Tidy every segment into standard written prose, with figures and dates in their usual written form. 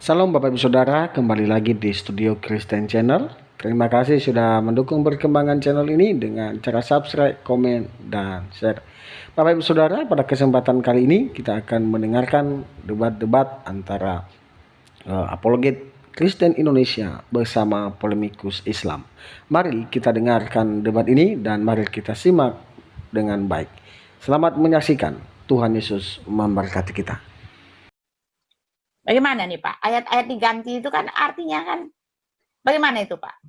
Salam Bapak Ibu Saudara, kembali lagi di Studio Kristen Channel. Terima kasih sudah mendukung perkembangan channel ini dengan cara subscribe, komen, dan share. Bapak Ibu Saudara, pada kesempatan kali ini kita akan mendengarkan debat-debat antara apologet Kristen Indonesia bersama polemikus Islam. Mari kita dengarkan debat ini dan mari kita simak dengan baik. Selamat menyaksikan. Tuhan Yesus memberkati kita. Bagaimana nih Pak? Ayat-ayat diganti itu kan artinya kan bagaimana itu Pak?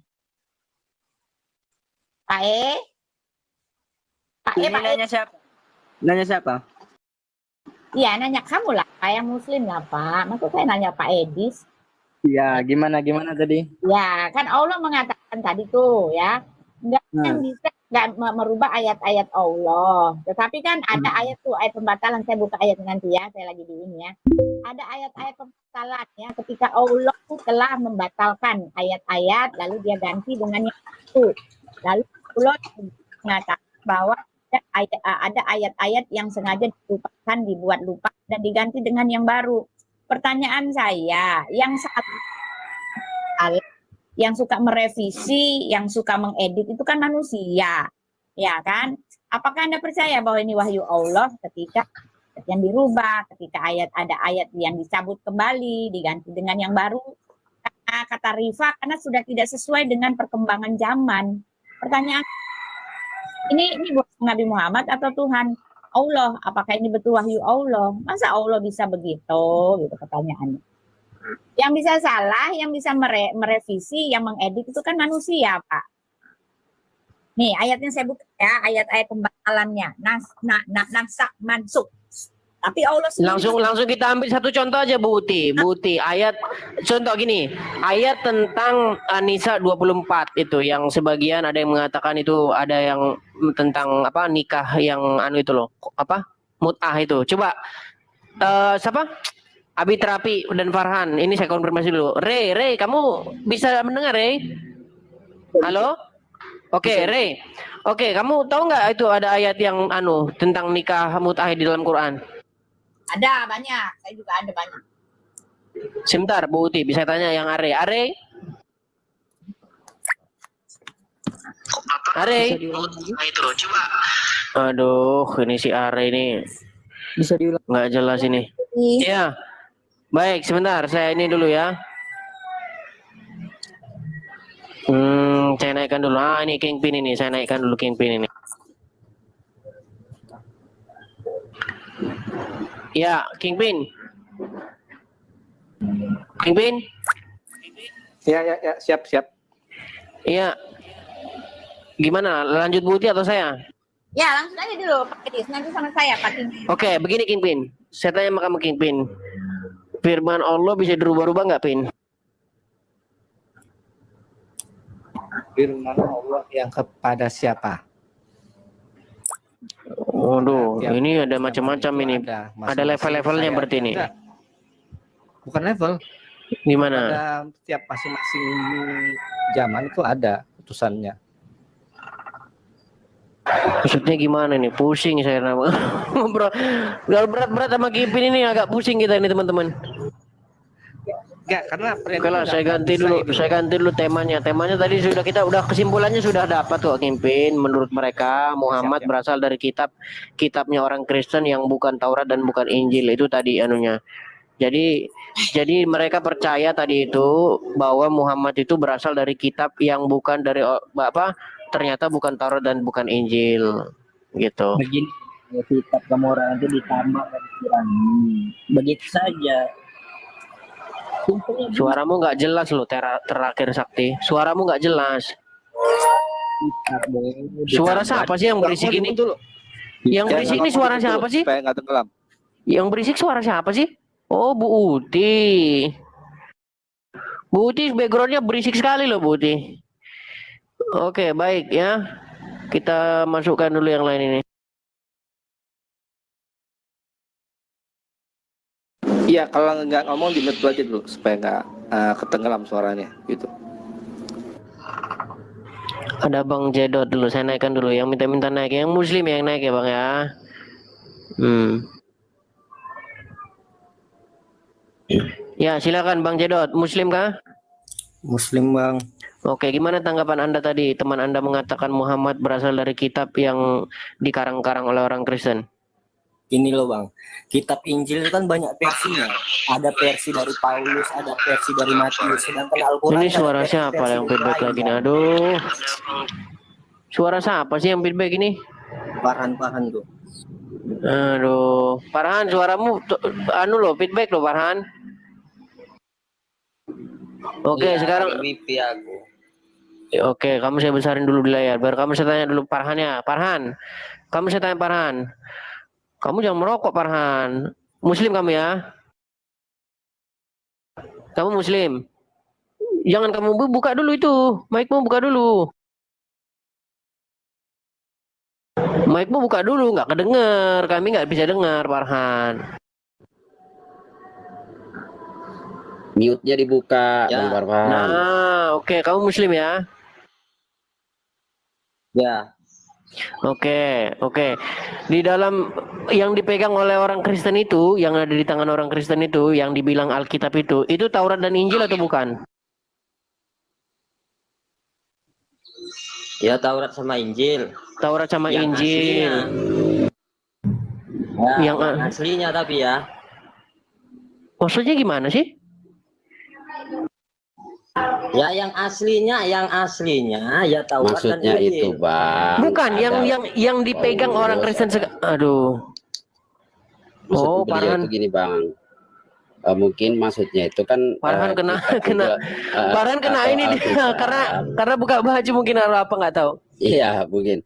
Pak E? Pak E, Pak E. Nanya siapa? Nanya siapa? Iya, nanya kamu lah, Pak yang Muslim lah Pak. Maksud saya nanya Pak Edis. Ya, gimana tadi? Ya, kan Allah mengatakan tadi tuh ya, nggak bisa merubah ayat-ayat Allah. Tetapi kan ada ayat tuh, ayat pembatalan. Saya buka ayat nanti ya, saya lagi di ini ya. Ada ayat-ayat pembatalan ya, ketika Allah telah membatalkan ayat-ayat, lalu dia ganti dengan yang itu. Lalu Allah mengatakan bahwa ada ayat-ayat yang sengaja dilupakan, dibuat lupa, dan diganti dengan yang baru. Pertanyaan saya, yang suka merevisi, yang suka mengedit itu kan manusia, ya kan? Apakah Anda percaya bahwa ini wahyu Allah ketika yang dirubah, ketika ada ayat yang dicabut kembali, diganti dengan yang baru? Kata Rifa, karena sudah tidak sesuai dengan perkembangan zaman. Pertanyaan, ini bukan Nabi Muhammad atau Tuhan Allah? Apakah ini betul wahyu Allah? Masa Allah bisa begitu? Gitu pertanyaannya. Yang bisa salah, yang bisa merevisi, yang mengedit itu kan manusia, Pak. Nih, ayatnya saya buka ya, ayat-ayat pembatalannya. Nasak mansuk. Tapi Allah langsung kita ambil satu contoh aja Bu Uti. Ayat contoh gini, ayat tentang An-Nisa 24 itu yang sebagian ada yang mengatakan itu ada yang tentang apa nikah yang itu loh, apa? Mut'ah itu. Coba siapa? Abi Terapi dan Farhan. Ini saya konfirmasi dulu. Rey, kamu bisa mendengar, Rey? Halo? Oke, Rey. Oke, kamu tahu nggak itu ada ayat yang tentang nikah mut'ah di dalam Quran? Ada banyak, saya juga ada banyak. Sebentar, Bu Uti, bisa tanya yang Are. Itu coba. Aduh, ini si Are ini. Bisa diulang. Nggak jelas ini. Iya. Baik, sebentar, saya ini dulu ya. Saya naikkan dulu. Ini Kingpin ini, saya naikkan dulu Kingpin ini. Ya, Kingpin. Ya, siap. Iya. Gimana? Lanjut Bu Uti atau saya? Ya, langsung aja dulu Pak Edis, nanti sama saya Pak Kingpin. Oke, begini Kingpin. Saya tanya sama kamu Kingpin. Firman Allah bisa dirubah-rubah nggak, Pin? Firman Allah yang kepada siapa? Waduh, ini ada macam-macam ini. Ada level-levelnya berarti ini. Bukan level. Gimana? Ada setiap masing-masing zaman itu ada putusannya. Maksudnya gimana nih? Pusing saya nama. Bro, kalau berat-berat sama Kingpin ini agak pusing kita ini teman-teman. Enggak, karena oke lah, saya ganti dulu temanya. Temanya tadi udah kesimpulannya sudah dapat kok Kingpin. Menurut mereka Muhammad berasal dari kitabnya orang Kristen yang bukan Taurat dan bukan Injil. Itu tadi anunya. Jadi mereka percaya tadi itu bahwa Muhammad itu berasal dari kitab yang bukan dari apa? Ternyata bukan Taurat dan bukan Injil. Gitu. Begini, kitab kamu orang itu ditambah dan dikurangi. Begitu saja. Suaramu nggak jelas loh, terakhir Sakti. Suaramu nggak jelas. Suara siapa sih yang berisik ini? Yang berisik ini suara siapa sih? Supaya nggak tenggelam. Yang berisik suara siapa sih? Oh, Bu Uti. Bu Uti backgroundnya berisik sekali loh, Bu Uti. Oke, baik ya. Kita masukkan dulu yang lain ini. Iya, kalau nggak ngomong di mute aja dulu supaya nggak ketenggelam suaranya gitu. Ada Bang Jedot dulu, saya naikkan dulu. Yang minta naik, yang Muslim yang naik ya Bang ya. Ya, silakan Bang Jedot. Muslim kah? Muslim bang. Oke, gimana tanggapan Anda tadi? Teman Anda mengatakan Muhammad berasal dari kitab yang dikarang-karang oleh orang Kristen. Ini loh bang, kitab Injil itu kan banyak versinya. Ada versi dari Paulus, ada versi dari Matius. Sedangkan Al-Quran Ini ada suara versi siapa yang dari feedback lain, lagi nih? Bang. Aduh. Suara siapa sih yang feedback ini? Farhan tuh. Aduh, Farhan, suaramu anu loh, feedback loh Farhan. Oke, sekarang wifi aku. oke, kamu saya besarin dulu di layar. Biar kamu saya tanya dulu Farhan ya. Farhan, kamu saya tanya Farhan. Kamu jangan merokok Farhan. Muslim kamu ya? Kamu Muslim? Jangan kamu buka dulu itu. Mic-mu buka dulu. Mic-mu buka dulu, nggak kedenger. Kami nggak bisa dengar Farhan. Mute-nya dibuka, Ya. Bang Farhan. Nah, oke, kamu Muslim ya? Ya, Oke. Di dalam yang dipegang oleh orang Kristen itu, yang ada di tangan orang Kristen itu, yang dibilang Alkitab itu Taurat dan Injil atau bukan? ya Taurat sama Injil. Taurat sama Yang Injil. Ya, Yang yang aslinya tapi ya. Maksudnya gimana sih? Ya yang aslinya ya Taurat Maksudnya dan Injil. itu, Bang. Bukan, yang dipegang Paulus. orang Kristen aduh. Maksud Oh, beliau Farhan. itu gini, Bang. Mungkin maksudnya itu kan Farhan Farhan kena atau ini dia Alkitab. karena buka baju mungkin apa nggak tahu. Iya, mungkin.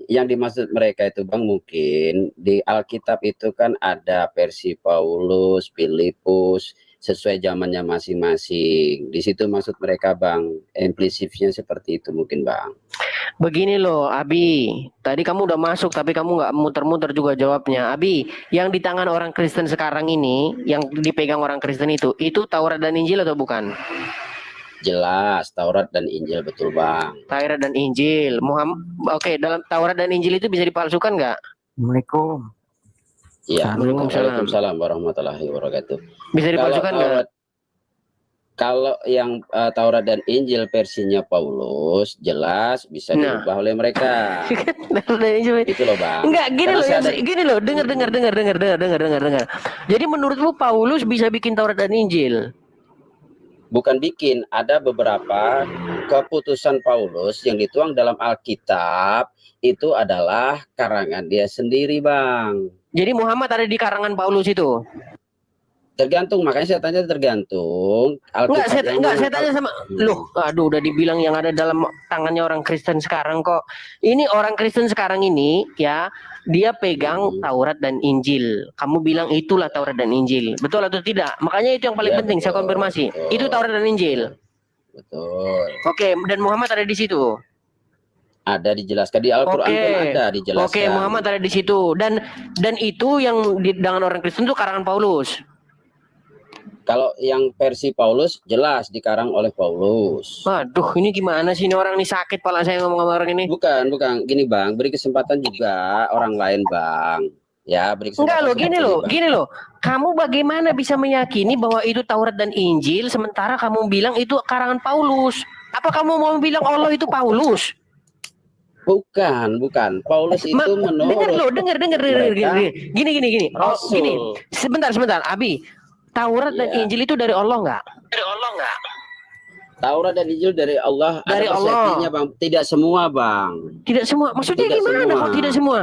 Yang dimaksud mereka itu, Bang, mungkin di Alkitab itu kan ada versi Paulus, Filipus, sesuai zamannya masing-masing. Di situ maksud mereka, Bang, implisifnya seperti itu mungkin, Bang. Begini loh, Abi. Tadi kamu udah masuk, tapi kamu nggak muter-muter juga jawabnya. Abi, yang di tangan orang Kristen sekarang ini, yang dipegang orang Kristen itu Taurat dan Injil atau bukan? Jelas, Taurat dan Injil, betul, Bang. Taurat dan Injil. Oke, dalam Taurat dan Injil itu bisa dipalsukan nggak? Assalamualaikum. Iya, Waalaikumsalam. Waalaikumsalam warahmatullahi wabarakatuh. Bisa dipalsukan nggak? Kalau yang Taurat dan Injil versinya Paulus jelas bisa Nah. diubah oleh mereka. Itu loh, Bang. Enggak, gini Karena loh, saya ada- gini loh, dengar. Jadi menurutmu Paulus bisa bikin Taurat dan Injil? Bukan bikin, ada beberapa keputusan Paulus yang dituang dalam Alkitab itu adalah karangan dia sendiri, Bang. Jadi Muhammad ada di karangan Paulus itu? Tergantung, makanya saya tanya tergantung. Enggak, saya tanya sama Hmm. loh, aduh udah dibilang yang ada dalam tangannya orang Kristen sekarang kok. Ini orang Kristen sekarang ini ya, dia pegang Taurat dan Injil. Kamu bilang itulah Taurat dan Injil. Betul atau tidak? Makanya itu yang paling Ya, penting, saya betul, konfirmasi. betul. Itu Taurat dan Injil. Betul. Oke, dan Muhammad ada di situ. Ada dijelaskan di Al-Qur'an pun ada dijelaskan. Oke, Muhammad ada di situ dan itu yang di tangan orang Kristen itu karangan Paulus. Kalau yang versi Paulus jelas dikarang oleh Paulus. Waduh, ini gimana sih ini orang ini sakit pala saya ngomong sama orang ini. Bukan. Gini, Bang, beri kesempatan juga orang lain, Bang. Ya, beri kesempatan. Enggak loh, seperti gini Bang. loh. Kamu bagaimana bisa meyakini bahwa itu Taurat dan Injil sementara kamu bilang itu karangan Paulus? Apa kamu mau bilang Allah itu Paulus? Bukan. Paulus itu menurut Dengar. mereka Gini. Oh, Rasul. gini. Sebentar, Abi. Taurat dan Iya. Injil itu dari Allah nggak? Taurat dan Injil dari Allah. Dari ada Allah. persepsinya, Bang. Tidak semua, Bang. Tidak semua. Maksudnya Tidak gimana semua. kok tidak semua?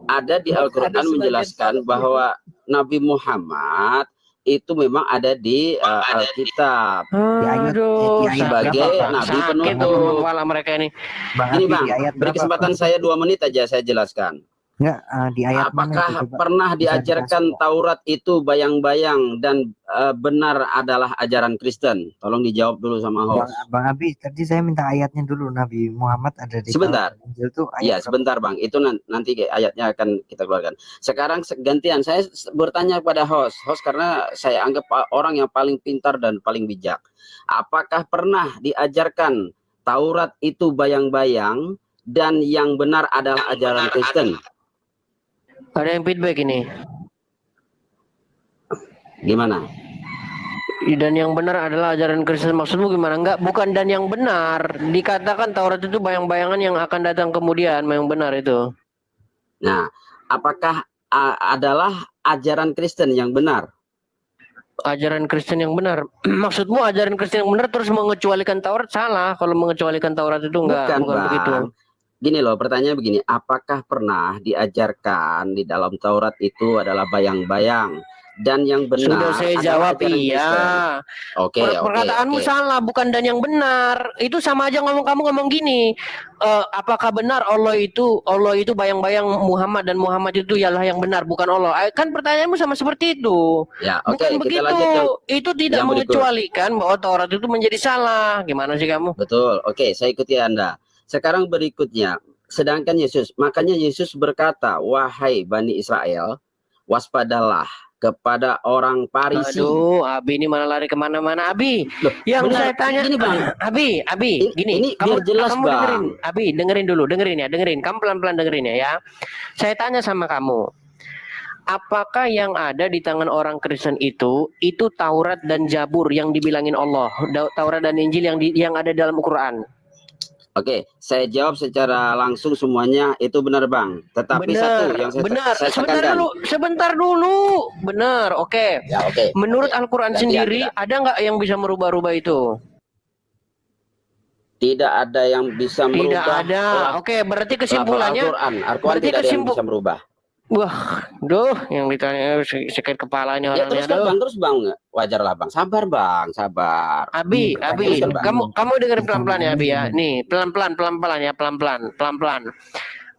Ada di Al-Qur'an Ada sebagian menjelaskan bahwa Nabi Muhammad itu memang ada di Alkitab. Aduh, sebagai nabi sakit penutup. tuh kepala mereka ini. Ini, Bang, beri kesempatan saya 2 menit aja saya jelaskan. Enggak, di ayat mana Apakah itu, coba? pernah Bisa diajarkan dikasih. Taurat itu bayang-bayang dan benar adalah ajaran Kristen? Tolong dijawab dulu sama host. Bang Abi, tadi saya minta ayatnya dulu. Nabi Muhammad ada di Sebentar. Taurat dan Injil tuh ayat Iya, berapa? sebentar, Bang. Itu nanti ayatnya akan kita keluarkan. Sekarang gantian saya bertanya kepada host. Host karena saya anggap orang yang paling pintar dan paling bijak. Apakah pernah diajarkan Taurat itu bayang-bayang dan yang benar adalah ajaran Kristen? Ada yang feedback ini. Gimana? Dan yang benar adalah ajaran Kristen. Maksudmu gimana? Enggak, bukan dan yang benar. Dikatakan Taurat itu bayang-bayangan yang akan datang kemudian, yang benar itu. Nah, apakah adalah ajaran Kristen yang benar? Ajaran Kristen yang benar. Maksudmu ajaran Kristen yang benar terus mengecualikan Taurat? Salah. Kalau mengecualikan Taurat itu enggak, bukan Bang. begitu. Gini loh, pertanyaan begini, apakah pernah diajarkan di dalam Taurat itu adalah bayang-bayang? Dan yang benar Sudah saya jawab iya. Oke, Perkataanmu salah, bukan dan yang benar. Itu sama aja kamu ngomong gini. Apakah benar Allah itu bayang-bayang Muhammad dan Muhammad itu ialah yang benar, bukan Allah? Kan pertanyaanmu sama seperti itu. Ya, bukan begitu. Itu tidak mengecualikan bahwa Taurat itu menjadi salah. Gimana sih kamu? Betul. Oke, saya ikuti Anda. Sekarang berikutnya, sedangkan makanya Yesus berkata, wahai Bani Israel, waspadalah kepada orang Farisi. Aduh, Abi ini malah lari kemana-mana. Abi, loh, yang benar, saya tanya, gini Bang. Abi, gini. Ini biar jelas kamu Bang. Dengerin, Abi, dengerin. Kamu pelan-pelan dengerin ya. Saya tanya sama kamu, apakah yang ada di tangan orang Kristen itu Taurat dan Zabur yang dibilangin Allah, Taurat dan Injil yang ada dalam Al-Quran? Oke, saya jawab secara langsung semuanya itu benar Bang. Tetapi satu yang saya tekankan. Sebentar dulu. Benar, oke. Ya, oke. Menurut Al-Quran sendiri, ada nggak yang bisa merubah-rubah itu? Tidak ada yang bisa merubah. Tidak ada. Oke, berarti kesimpulannya Al-Quran tidak ada yang bisa merubah. Wah, yang ditanya sakit kepalanya ya, orangnya. Terus bang, wajarlah Bang. Sabar Bang, sabar. Abi, kamu dengerin pelan-pelan ya, Abi ya. Nih, pelan-pelan ya, pelan-pelan.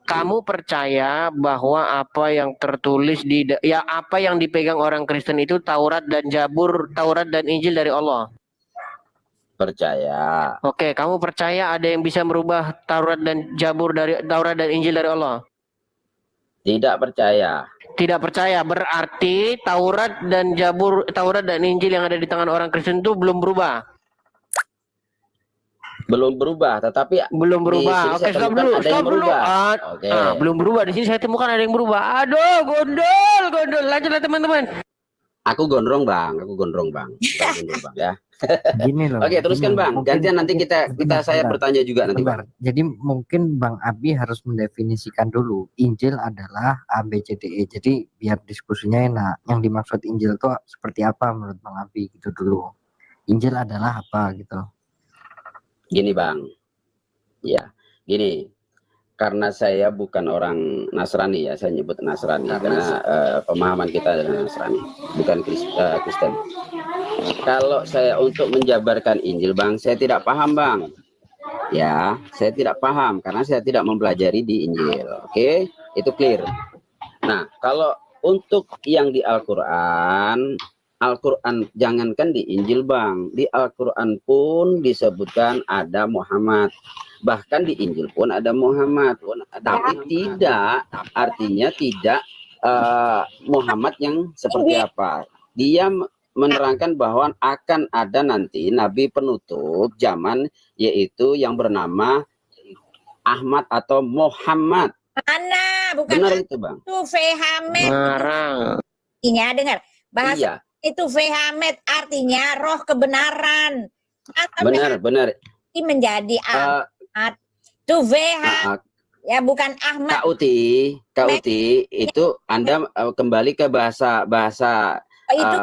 Kamu percaya bahwa apa yang tertulis apa yang dipegang orang Kristen itu Taurat dan Zabur, Taurat dan Injil dari Allah? Percaya. Oke, kamu percaya ada yang bisa merubah Taurat dan Injil dari Allah? Tidak percaya. Tidak percaya, berarti Taurat dan Injil yang ada di tangan orang Kristen itu belum berubah. Belum berubah, tetapi belum berubah. Oke, stop dulu. Belum berubah. Di sini saya temukan ada yang berubah. Aduh, gondol. Lanjutlah teman-teman. Aku gondrong Bang, ya. Gini loh. Oke, teruskan Bang. Gantian nanti saya bertanya juga nanti Bang. Jadi mungkin Bang Abi harus mendefinisikan dulu Injil adalah A B C D E. Jadi biar diskusinya enak. Yang dimaksud Injil itu seperti apa menurut Bang Abi gitu dulu. Injil adalah apa gitu. Gini Bang. Ya, gini. Karena saya bukan orang Nasrani ya, saya nyebut Nasrani karena pemahaman kita adalah Nasrani, bukan Kristen. Kalau saya untuk menjabarkan Injil Bang, saya tidak paham Bang. Ya, saya tidak paham karena saya tidak mempelajari di Injil. Oke, itu clear. Nah, kalau untuk yang di Al-Quran jangankan di Injil Bang, di Al-Quran pun disebutkan ada Muhammad. Bahkan di Injil pun ada Muhammad, tapi tidak artinya tidak Muhammad yang seperti apa. Dia menerangkan bahwa akan ada nanti nabi penutup zaman, yaitu yang bernama Ahmad atau Muhammad. Mana? Bukan benar itu Bang. Itu Vehamet. Ini dengar bahasa itu Vehamet artinya roh kebenaran. Atau benar. Ini menjadi Ahmad. Itu VH ya bukan Ahmad. KUT itu Anda kembali ke bahasa itu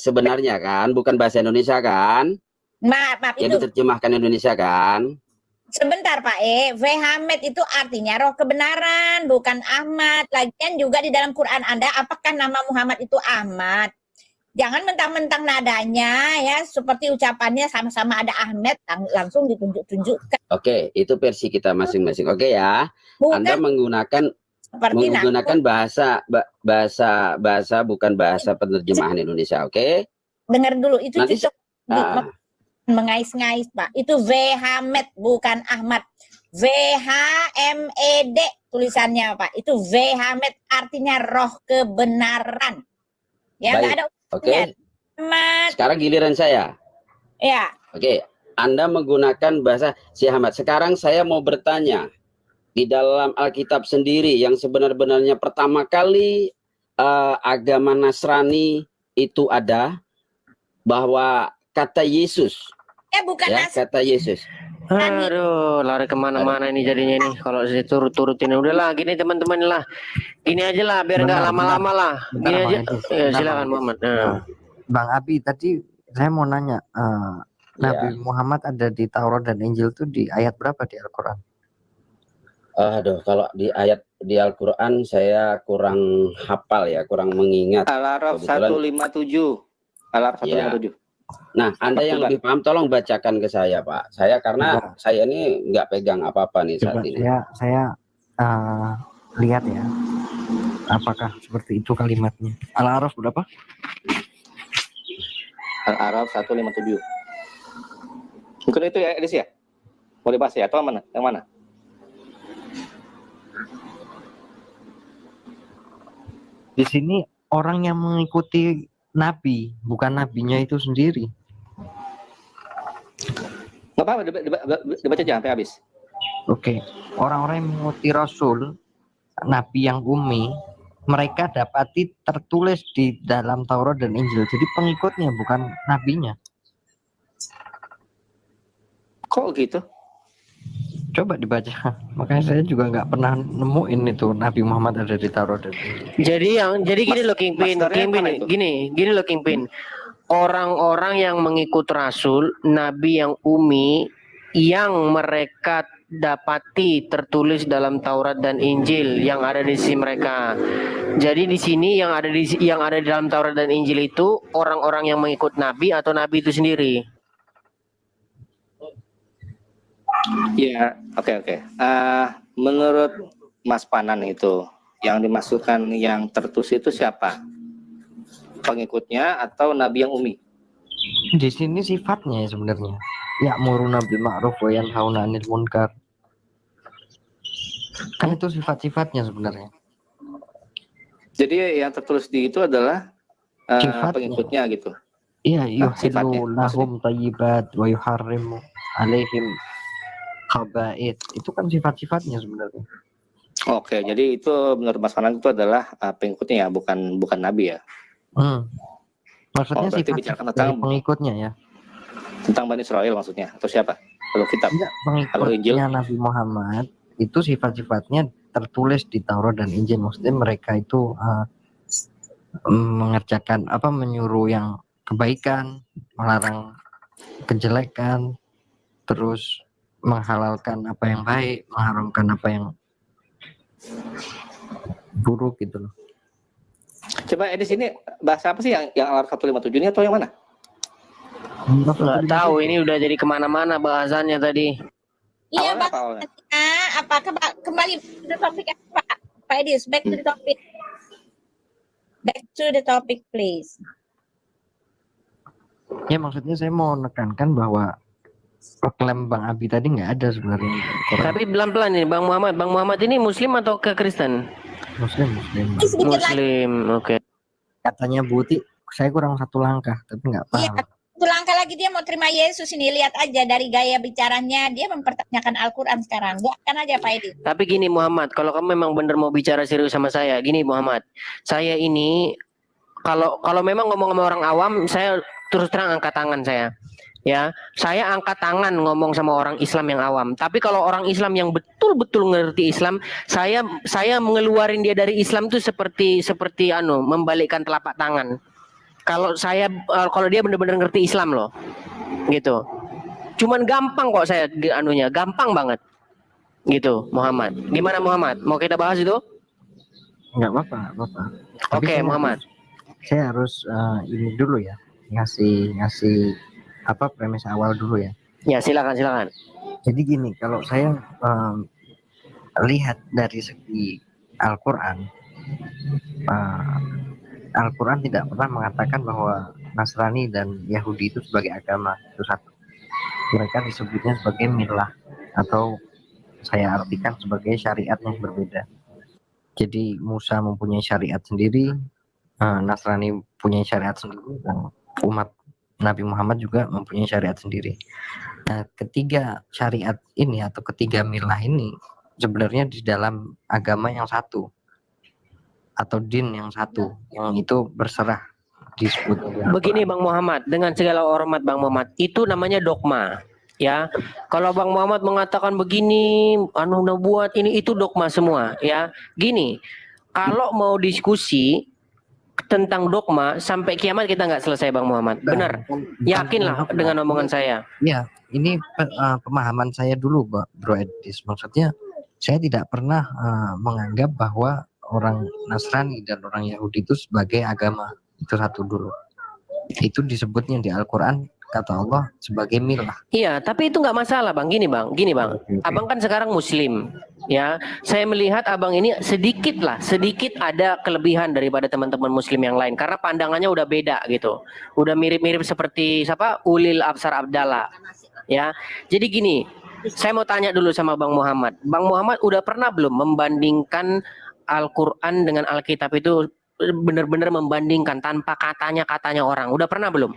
sebenarnya kan, bukan bahasa Indonesia kan? Maaf yang itu diterjemahkan Indonesia kan? Sebentar Pak Vehamet itu artinya roh kebenaran, bukan Ahmad. Lagian juga di dalam Quran Anda, apakah nama Muhammad itu Ahmad? Jangan mentang-mentang nadanya ya seperti ucapannya sama-sama ada Ahmed langsung ditunjuk-tunjukkan. Oke, itu versi kita masing-masing. Oke ya. Bukan Anda menggunakan bahasa bukan bahasa penerjemahan Indonesia, oke? Dengar dulu itu mengais-ngais Pak. Itu Vehamet bukan Ahmad. VHMED tulisannya Pak. Itu Vehamet artinya roh kebenaran. Ya enggak ada. Oke. Sekarang giliran saya. Ya. Oke. Anda menggunakan bahasa si Ahmad. Sekarang saya mau bertanya. Di dalam Alkitab sendiri yang sebenar-benarnya pertama kali agama Nasrani itu ada. bahwa kata Yesus, Bukan ya, nasi. kata Yesus. Aduh, lari kemana-mana ini jadinya nih. Kalau saya turut-turutin udahlah, gini teman-teman lah. Gini aja lah, biar nggak Bentar, lama-lama lah. bentar, Gini Bang aja. Edis. Ya, Bentar, silakan Bang Edis. Muhammad. Bang Abi, tadi saya mau nanya, Nabi Ya. Muhammad ada di Taurat dan Injil tuh di ayat berapa di Al-Quran? Aduh, kalau di ayat di Al-Quran saya kurang hafal ya, kurang mengingat. Al-Araf Kebetulan- 157. Al-Araf Ya. 157. Nah, Anda yang lebih paham, tolong bacakan ke saya, Pak. Saya karena Coba. saya ini nggak pegang apa-apa nih Coba saat ini. saya lihat ya, apakah seperti itu kalimatnya. Al-Araf berapa? Al-Araf 157. Mungkin itu ya, Edis ya? Mau dibahas ya? Atau mana? Yang mana? Di sini orang yang mengikuti Nabi, bukan nabinya itu sendiri. Nggak apa-apa, dibaca aja sampai habis. Oke, orang-orang yang mengikuti Rasul, Nabi yang ummi, mereka dapati tertulis di dalam Taurat dan Injil. Jadi pengikutnya bukan nabinya. Kok gitu? Coba dibaca. Makanya saya juga nggak pernah nemuin itu Nabi Muhammad ada di Taurat dan Injil. Jadi gini loh Kingpin, Masternya mana itu? gini loh Kingpin. Orang-orang yang mengikut Rasul, Nabi yang umi, yang mereka dapati tertulis dalam Taurat dan Injil yang ada di sisi mereka. Jadi di sini yang ada di dalam Taurat dan Injil itu orang-orang yang mengikut Nabi atau Nabi itu sendiri. Ya, oke. Menurut Mas Panan itu, yang dimasukkan yang tertulis itu siapa? Pengikutnya atau Nabi yang umi? Di sini sifatnya ya sebenarnya. Ya'muruna bil ma'ruf wa yanhauna 'anil munkar. Kan itu sifat-sifatnya sebenarnya. Jadi yang tertulis di itu adalah Sifatnya. pengikutnya gitu. Iya, sifatnya, yuhillu lahum thayyibat wa yuharrimu alaihim khaba'ith. Itu kan sifat-sifatnya sebenarnya. Oke, jadi itu menurut Mas Panan itu adalah pengikutnya ya, bukan Nabi ya. Maksudnya berarti sifat bicarakan dari tentang- pengikutnya ya. Tentang Bani Israel maksudnya atau siapa? Kalau kitab. Enggak, Kalau Injil? pengikutnya Nabi Muhammad itu sifat-sifatnya tertulis di Taurat dan Injil. Maksudnya mereka itu mengerjakan menyuruh yang kebaikan, melarang kejelekan, terus menghalalkan apa yang baik, mengharamkan apa yang buruk gitu loh. Coba di sini bahasa apa sih yang Al-Araf 157 ini atau yang mana? Nggak tahu, ini udah jadi kemana-mana bahasannya tadi. Iya, Awalnya Bang. apa awalnya? Apakah kembali ke the topic Pak Edis? Back to the topic. Back to the topic, please. Ya maksudnya saya mau menekankan bahwa klaim Bang Abi tadi nggak ada sebenarnya di Quran. Tapi pelan-pelan nih Bang Muhammad ini Muslim atau ke Kristen? Muslim. Sedikit lagi. Muslim, oke. Katanya Buti, saya kurang satu langkah, tapi nggak Iya, paham. satu langkah lagi dia mau terima Yesus ini. Lihat aja dari gaya bicaranya, dia mempertanyakan Al-Quran sekarang. Bukan aja Pak Edis. Tapi gini Muhammad, kalau kamu memang benar mau bicara serius sama saya, gini Muhammad, saya ini kalau memang ngomong sama orang awam, saya terus terang angkat tangan saya. Ya, saya angkat tangan ngomong sama orang Islam yang awam. Tapi kalau orang Islam yang betul-betul ngerti Islam, saya mengeluarin dia dari Islam tuh seperti membalikkan telapak tangan. Kalau dia benar-benar ngerti Islam loh, gitu. Cuman gampang kok saya gampang banget, gitu Muhammad. Gimana Muhammad? Mau kita bahas itu? Nggak apa-apa. Tapi Oke, Muhammad. Saya harus ini dulu ya, ngasih premis awal dulu ya. Ya silakan. Jadi gini, kalau saya lihat dari segi Al-Quran, Al-Quran tidak pernah mengatakan bahwa Nasrani dan Yahudi itu sebagai agama, itu satu. Mereka disebutnya sebagai milah, atau saya artikan sebagai syariat yang berbeda. Jadi Musa mempunyai syariat sendiri, Nasrani punya syariat sendiri, dan umat Nabi Muhammad juga mempunyai syariat sendiri. Nah, ketiga syariat ini atau ketiga milah ini sebenarnya di dalam agama yang satu atau din yang satu, yang itu berserah disebut. Begini Bang Muhammad, dengan segala hormat Bang Muhammad, itu namanya dogma. Ya, kalau Bang Muhammad mengatakan begini, anu udah buat ini itu dogma semua. Ya, gini, kalau mau diskusi tentang dogma sampai kiamat kita nggak selesai Bang Muhammad. Benar? Yakinlah dengan omongan saya. Ya, ini pemahaman saya dulu, Bro Edis. Maksudnya saya tidak pernah menganggap bahwa orang Nasrani dan orang Yahudi itu sebagai agama. Itu satu dulu. Itu disebutnya di Al-Quran, kata Allah, sebagai milah. Iya, tapi itu nggak masalah Bang. Gini Bang. Abang kan sekarang Muslim. Ya, saya melihat abang ini sedikit ada kelebihan daripada teman-teman Muslim yang lain karena pandangannya udah beda gitu. Udah mirip-mirip seperti siapa? Ulil Absar Abdallah. Ya, jadi gini. Saya mau tanya dulu sama Bang Muhammad. Bang Muhammad udah pernah belum membandingkan Al-Quran dengan Alkitab itu benar-benar membandingkan tanpa katanya orang? Udah pernah belum?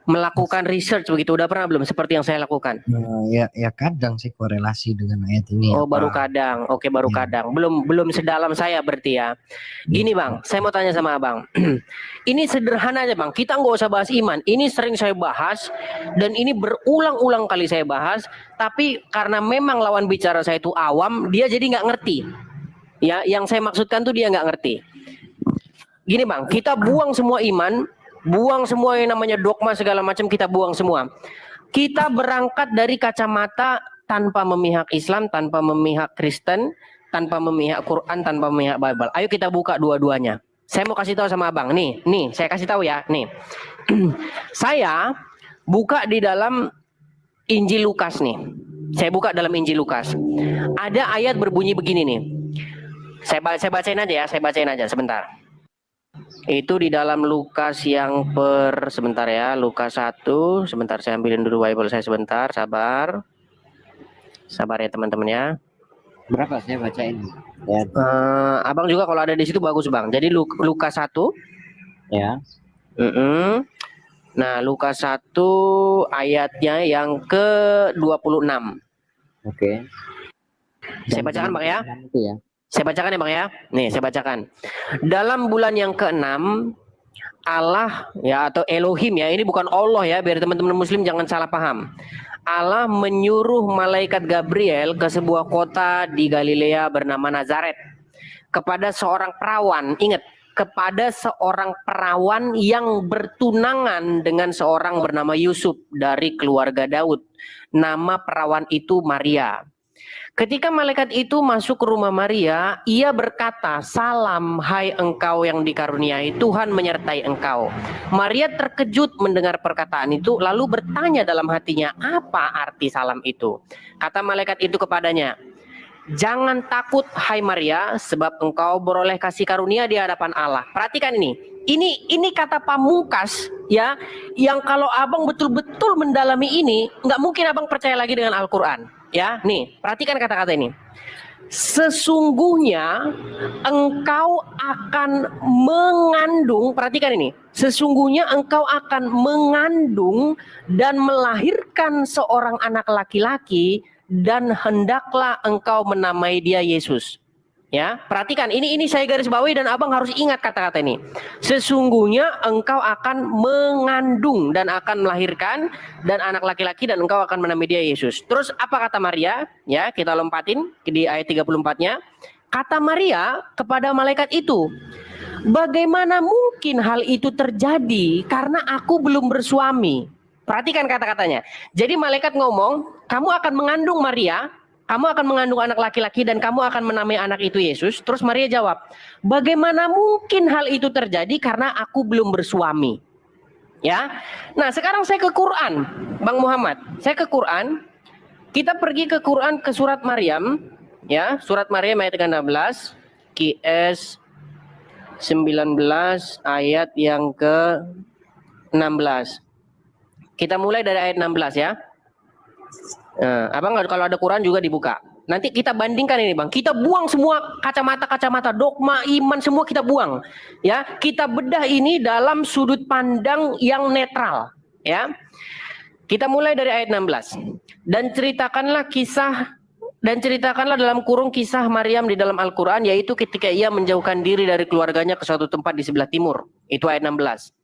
Melakukan research begitu, udah pernah belum seperti yang saya lakukan? Ya kadang sih korelasi dengan ayat ini. Oh, baru kadang. Oke, baru kadang. Belum sedalam saya berarti ya. Gini Bang, saya mau tanya sama Abang. Ini sederhana aja Bang, kita nggak usah bahas iman. Ini sering saya bahas dan ini berulang-ulang kali saya bahas. Tapi karena memang lawan bicara saya itu awam, dia jadi nggak ngerti. Ya, yang saya maksudkan tuh dia nggak ngerti. Gini Bang, kita buang semua iman, buang semua yang namanya dogma segala macam, kita buang semua. Kita berangkat dari kacamata tanpa memihak Islam, tanpa memihak Kristen, tanpa memihak Quran, tanpa memihak Bible. Ayo kita buka dua-duanya. Saya mau kasih tahu sama Abang, nih, saya kasih tahu ya, nih. Saya buka di dalam Injil Lukas nih. Saya buka dalam Injil Lukas. Ada ayat berbunyi begini nih. Saya bacain aja sebentar. Itu di dalam Lukas yang sebentar ya, Lukas 1, sebentar saya ambilin dulu Bible saya sebentar, sabar ya teman-teman ya. Berapa saya bacain? Abang juga kalau ada di situ bagus Bang. Jadi Lukas 1. Ya. Nah, Lukas 1 ayatnya yang ke-26. Oke. Saya bacakan Bang ya. Itu ya. Saya bacakan ya Bang ya. Nih, saya bacakan. Dalam bulan yang ke-6 Allah ya atau Elohim ya, ini bukan Allah ya, biar teman-teman Muslim jangan salah paham. Allah menyuruh malaikat Gabriel ke sebuah kota di Galilea bernama Nazaret kepada seorang perawan. Ingat, kepada seorang perawan yang bertunangan dengan seorang bernama Yusuf dari keluarga Daud. Nama perawan itu Maria. Ketika malaikat itu masuk ke rumah Maria, ia berkata, "Salam, hai engkau yang dikaruniai, Tuhan menyertai engkau." Maria terkejut mendengar perkataan itu, lalu bertanya dalam hatinya, apa arti salam itu? Kata malaikat itu kepadanya, "Jangan takut, hai Maria, sebab engkau beroleh kasih karunia di hadapan Allah." Perhatikan ini. Ini kata pamungkas ya, yang kalau abang betul-betul mendalami ini, nggak mungkin abang percaya lagi dengan Al-Quran. Ya, nih, perhatikan kata-kata ini. Sesungguhnya engkau akan mengandung, perhatikan ini. Sesungguhnya engkau akan mengandung dan melahirkan seorang anak laki-laki dan hendaklah engkau menamai dia Yesus. Ya, perhatikan ini saya garis bawahi dan abang harus ingat kata-kata ini. Sesungguhnya engkau akan mengandung dan akan melahirkan dan anak laki-laki dan engkau akan menamai dia Yesus. Terus apa kata Maria? Ya, kita lompatin di ayat 34-nya. Kata Maria kepada malaikat itu, "Bagaimana mungkin hal itu terjadi karena aku belum bersuami?" Perhatikan kata-katanya. Jadi malaikat ngomong, "Kamu akan mengandung Maria, kamu akan mengandung anak laki-laki dan kamu akan menamai anak itu Yesus." Terus Maria jawab, "Bagaimana mungkin hal itu terjadi karena aku belum bersuami?" Ya. Nah, sekarang saya ke Quran, Bang Muhammad. Saya ke Quran. Kita pergi ke Quran ke surat Maryam, ya, surat Maryam ayat 16, QS 19 ayat yang ke-16. Kita mulai dari ayat 16 ya. Abang kalau ada Quran juga dibuka. Nanti kita bandingkan ini Bang. Kita buang semua kacamata, dogma, iman semua kita buang. Ya, kita bedah ini dalam sudut pandang yang netral. Ya, kita mulai dari ayat 16. Dan ceritakanlah dalam kurung kisah Maryam di dalam Al-Quran, yaitu ketika ia menjauhkan diri dari keluarganya ke suatu tempat di sebelah timur. Itu ayat 16.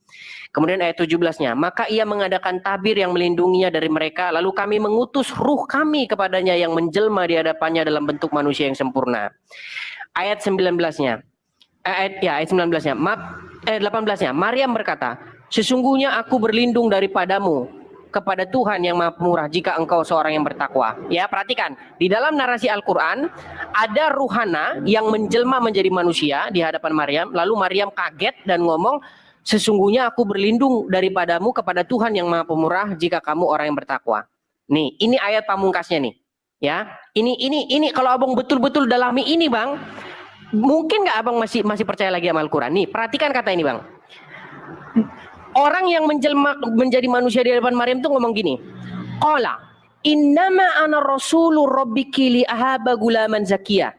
Kemudian ayat 17-nya, maka ia mengadakan tabir yang melindunginya dari mereka, lalu kami mengutus ruh kami kepadanya yang menjelma di hadapannya dalam bentuk manusia yang sempurna. Ayat 19-nya, ayat 19-nya, 18-nya, Maryam berkata, sesungguhnya aku berlindung daripadamu kepada Tuhan yang Maha Pemurah jika engkau seorang yang bertakwa. Ya, perhatikan, di dalam narasi Al-Quran ada ruhana yang menjelma menjadi manusia di hadapan Maryam, lalu Maryam kaget dan ngomong, sesungguhnya aku berlindung daripadamu kepada Tuhan yang Maha Pemurah jika kamu orang yang bertakwa. Nih, ini ayat pamungkasnya nih. Ya, ini kalau abang betul-betul dalami ini, Bang, mungkin nggak abang masih percaya lagi sama Al-Quran? Nih, perhatikan kata ini, Bang. Orang yang menjelma menjadi manusia di hadapan Maryam tuh ngomong gini, qala innama ana rasulur rabbiki li ahaba gulaman zakiya.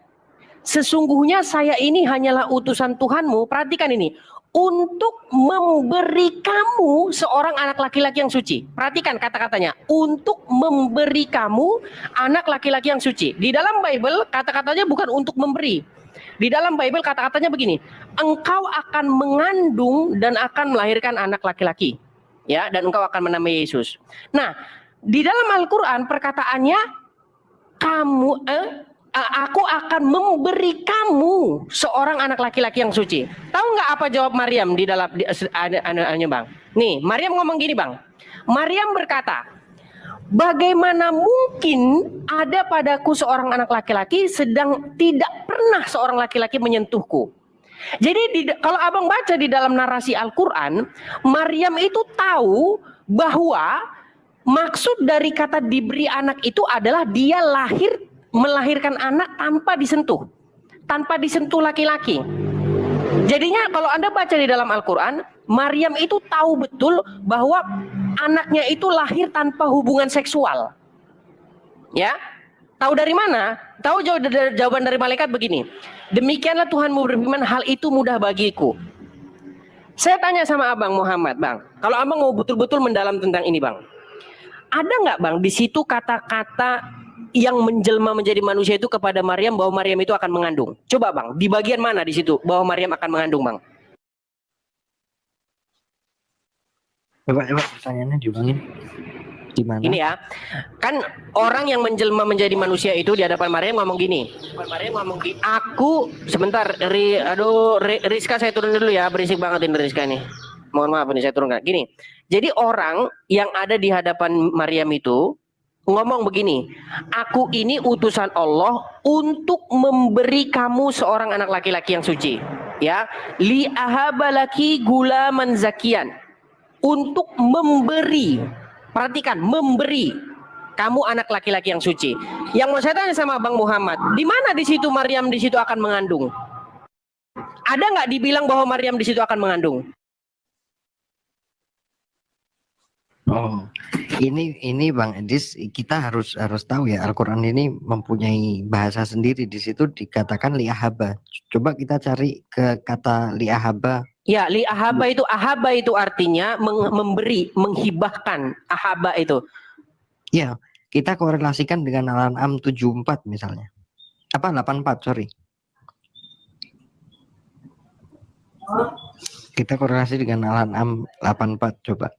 Sesungguhnya saya ini hanyalah utusan Tuhanmu, perhatikan ini, untuk memberi kamu seorang anak laki-laki yang suci. Perhatikan kata-katanya, untuk memberi kamu anak laki-laki yang suci. Di dalam Bible kata-katanya bukan untuk memberi. Di dalam Bible kata-katanya begini, engkau akan mengandung dan akan melahirkan anak laki-laki. Ya, dan engkau akan menamai Yesus. Nah, di dalam Al-Qur'an perkataannya aku akan memberi kamu seorang anak laki-laki yang suci. Tahu nggak apa jawab Maryam di dalam anunya, Bang? Nih, Maryam ngomong gini, Bang. Maryam berkata, bagaimana mungkin ada padaku seorang anak laki-laki sedang tidak pernah seorang laki-laki menyentuhku. Jadi kalau abang baca di dalam narasi Al-Quran, Maryam itu tahu bahwa maksud dari kata diberi anak itu adalah dia melahirkan anak tanpa disentuh laki-laki. Jadinya kalau Anda baca di dalam Al-Quran, Maryam itu tahu betul bahwa anaknya itu lahir tanpa hubungan seksual. Ya, tahu dari mana? Tahu jawaban dari malaikat begini, demikianlah Tuhanmu berfirman, hal itu mudah bagiku. Saya tanya sama Abang Muhammad, Bang, kalau Abang mau betul-betul mendalam tentang ini, Bang, ada nggak, Bang, di situ kata-kata yang menjelma menjadi manusia itu kepada Maryam bahwa Maryam itu akan mengandung? Coba, Bang, di bagian mana di situ bahwa Maryam akan mengandung, Bang? Coba pertanyaannya diulangin. Di mana? Ini ya, kan orang yang menjelma menjadi manusia itu di hadapan Maryam ngomong gini. Aku sebentar, Rizka saya turun dulu ya, berisik banget ini Rizka ini. Mohon maaf ini saya turunkan. Gini, jadi orang yang ada di hadapan Maryam itu ngomong begini, aku ini utusan Allah untuk memberi kamu seorang anak laki-laki yang suci, ya, li ahabalaki gulaman zakian, untuk memberi, perhatikan, memberi kamu anak laki-laki yang suci. Yang mau saya tanya sama Bang Muhammad, di mana di situ Maryam di situ akan mengandung? Ada nggak dibilang bahwa Maryam di situ akan mengandung? Oh, ini Bang Edis, kita harus tahu ya, Al-Quran ini mempunyai bahasa sendiri. Di situ dikatakan li'ahaba. Coba kita cari ke kata li'ahaba. Ya, li'ahaba itu, ahaba itu artinya memberi, menghibahkan. Ahaba itu. Ya, kita korelasikan dengan Al-An'am 74 misalnya. Apa 84, sorry. Kita korelasi dengan Al-An'am 84, coba.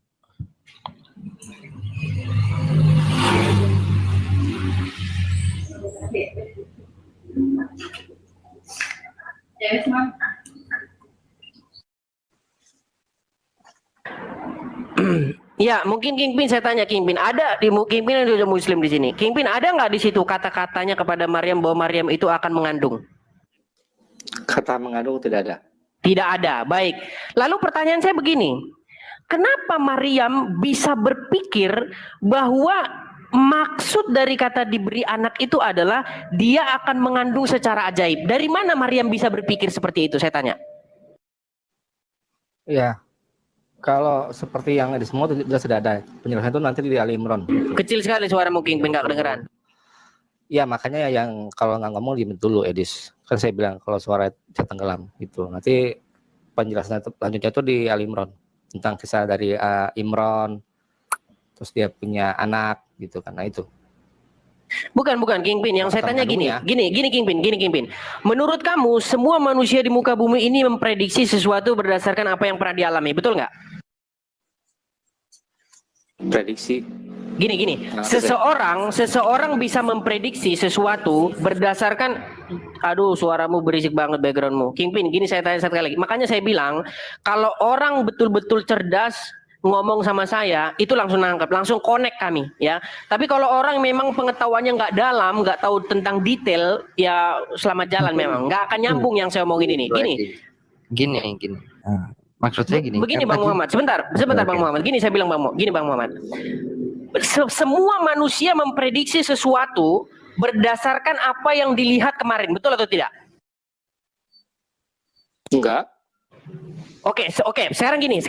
Ya, mungkin Kingpin saya tanya Kingpin, ada di Kingpin yang sudah Muslim di sini. Kingpin ada nggak di situ kata-katanya kepada Maryam bahwa Maryam itu akan mengandung? Kata mengandung tidak ada. Tidak ada. Baik. Lalu pertanyaan saya begini, kenapa Maryam bisa berpikir bahwa maksud dari kata diberi anak itu adalah dia akan mengandung secara ajaib? Dari mana Maryam bisa berpikir seperti itu? Saya tanya. Ya, kalau seperti yang di semua sudah ada penjelasan itu nanti di Ali Imran. Kecil sekali suara mungkin nggak kedengeran. Ya makanya yang kalau nggak ngomong diam dulu Edis. Kan saya bilang kalau suara tenggelam gitu. Nanti penjelasan lanjutnya itu di Ali Imran tentang kisah dari Imran. Terus dia punya anak gitu karena itu. Bukan Kingpin. Yang saya tanya gini, Kandungnya. gini Kingpin. Menurut kamu semua manusia di muka bumi ini memprediksi sesuatu berdasarkan apa yang pernah dialami, betul nggak? Prediksi. Gini. Nah, Seseorang bisa memprediksi sesuatu berdasarkan, aduh suaramu berisik banget backgroundmu. Kingpin, gini saya tanya satu kali lagi. Makanya saya bilang kalau orang betul-betul cerdas ngomong sama saya itu langsung nangkep, langsung connect kami ya. Tapi kalau orang memang pengetahuannya nggak dalam, nggak tahu tentang detail, ya selamat jalan memang nggak akan nyambung yang saya omongin ini. Gini. Maksud saya gini. Begini kan Bang tadi- Muhammad, sebentar Oke. Bang Muhammad. Gini saya bilang Bang Muhammad. Semua manusia memprediksi sesuatu berdasarkan apa yang dilihat kemarin, betul atau tidak? Enggak. Oke, sekarang gini.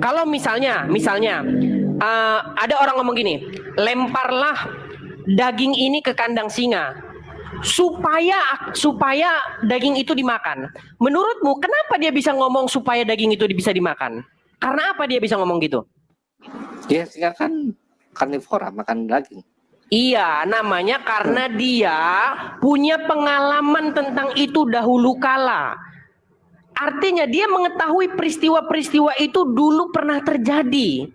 Kalau misalnya ada orang ngomong gini, lemparlah daging ini ke kandang singa supaya daging itu dimakan. Menurutmu kenapa dia bisa ngomong supaya daging itu bisa dimakan? Karena apa dia bisa ngomong gitu? Dia singa kan karnivora, makan daging. Iya, namanya karena dia punya pengalaman tentang itu dahulu kala. Artinya dia mengetahui peristiwa-peristiwa itu dulu pernah terjadi.